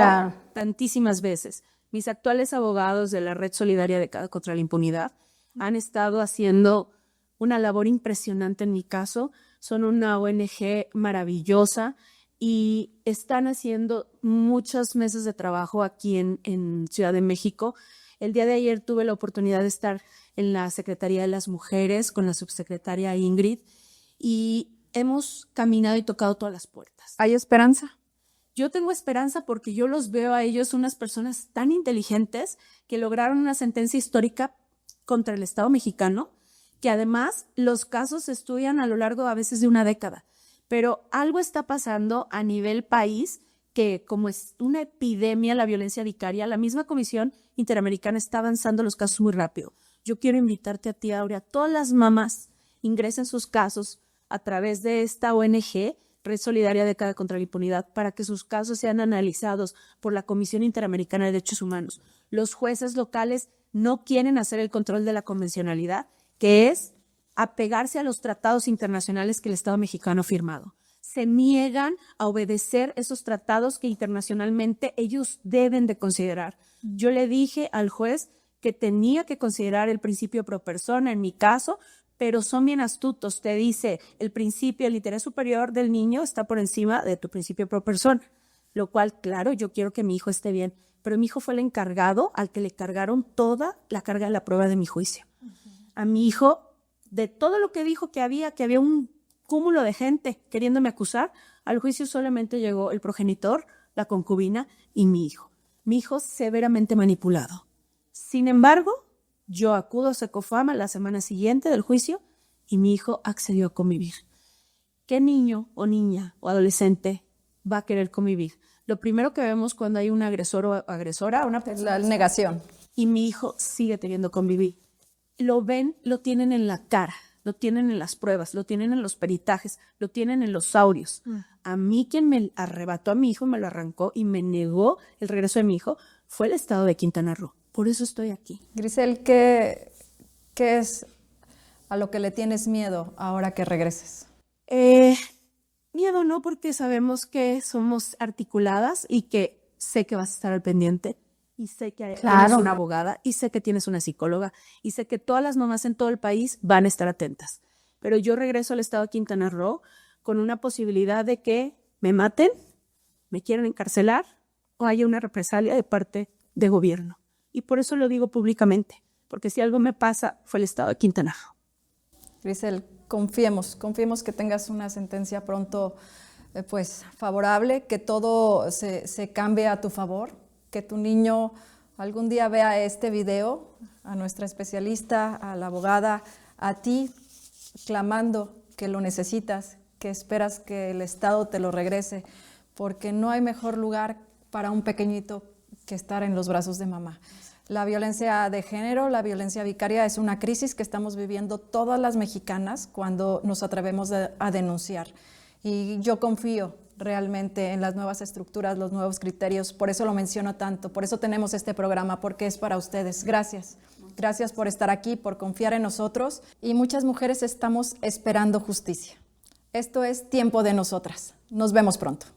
Speaker 2: tantísimas veces. Mis actuales abogados de la Red Solidaria contra la Impunidad han estado haciendo una labor impresionante en mi caso. Son una ONG maravillosa y están haciendo muchos meses de trabajo aquí en Ciudad de México. El día de ayer tuve la oportunidad de estar en la Secretaría de las Mujeres con la subsecretaria Ingrid y hemos caminado y tocado todas las puertas.
Speaker 1: ¿Hay esperanza?
Speaker 2: Yo tengo esperanza porque yo los veo a ellos unas personas tan inteligentes que lograron una sentencia histórica contra el Estado mexicano, que además los casos se estudian a lo largo a veces de una década. Pero algo está pasando a nivel país que, como es una epidemia la violencia vicaria, la misma Comisión Interamericana está avanzando los casos muy rápido. Yo quiero invitarte a ti, Aurea, todas las mamás ingresen sus casos a través de esta ONG, Red Solidaria contra la Impunidad, para que sus casos sean analizados por la Comisión Interamericana de Derechos Humanos. Los jueces locales no quieren hacer el control de la convencionalidad, que es apegarse a los tratados internacionales que el Estado mexicano ha firmado. Se niegan a obedecer esos tratados que internacionalmente ellos deben de considerar. Yo le dije al juez que tenía que considerar el principio pro persona en mi caso, pero son bien astutos. Te dice, el principio, el interés superior del niño está por encima de tu principio pro persona, lo cual, claro, yo quiero que mi hijo esté bien, pero mi hijo fue el encargado al que le cargaron toda la carga de la prueba de mi juicio. A mi hijo, de todo lo que dijo que había un cúmulo de gente queriéndome acusar, al juicio solamente llegó el progenitor, la concubina y mi hijo. Mi hijo severamente manipulado. Sin embargo, yo acudo a Secofama la semana siguiente del juicio y mi hijo accedió a convivir. ¿Qué niño o niña o adolescente va a querer convivir? Lo primero que vemos cuando hay un agresor o agresora, una persona,
Speaker 1: La negación.
Speaker 2: y mi hijo sigue queriendo convivir. Lo ven, lo tienen en la cara, lo tienen en las pruebas, lo tienen en los peritajes, lo tienen en los audios. A mí quien me arrebató a mi hijo, me lo arrancó y me negó el regreso de mi hijo fue el Estado de Quintana Roo. Por eso estoy aquí.
Speaker 1: Grisel, ¿qué es a lo que le tienes miedo ahora que regreses?
Speaker 2: Miedo no, porque sabemos que somos articuladas y que sé que vas a estar al pendiente. Y sé que tienes una abogada, y sé que tienes una psicóloga, y sé que todas las mamás en todo el país van a estar atentas. Pero yo regreso al Estado de Quintana Roo con una posibilidad de que me maten, me quieran encarcelar o haya una represalia de parte de gobierno. Y por eso lo digo públicamente, porque si algo me pasa fue el Estado de Quintana Roo.
Speaker 1: Grisel, confiemos que tengas una sentencia pronto favorable, que todo se cambie a tu favor, que tu niño algún día vea este video, a nuestra especialista, a la abogada, a ti, clamando que lo necesitas, que esperas que el Estado te lo regrese, porque no hay mejor lugar para un pequeñito que estar en los brazos de mamá. La violencia de género, la violencia vicaria es una crisis que estamos viviendo todas las mexicanas cuando nos atrevemos a denunciar. Y yo confío realmente en las nuevas estructuras, los nuevos criterios, por eso lo menciono tanto, por eso tenemos este programa, porque es para ustedes. Gracias. Gracias por estar aquí, por confiar en nosotros, y muchas mujeres estamos esperando justicia. Esto es Tiempo de Nosotras. Nos vemos pronto.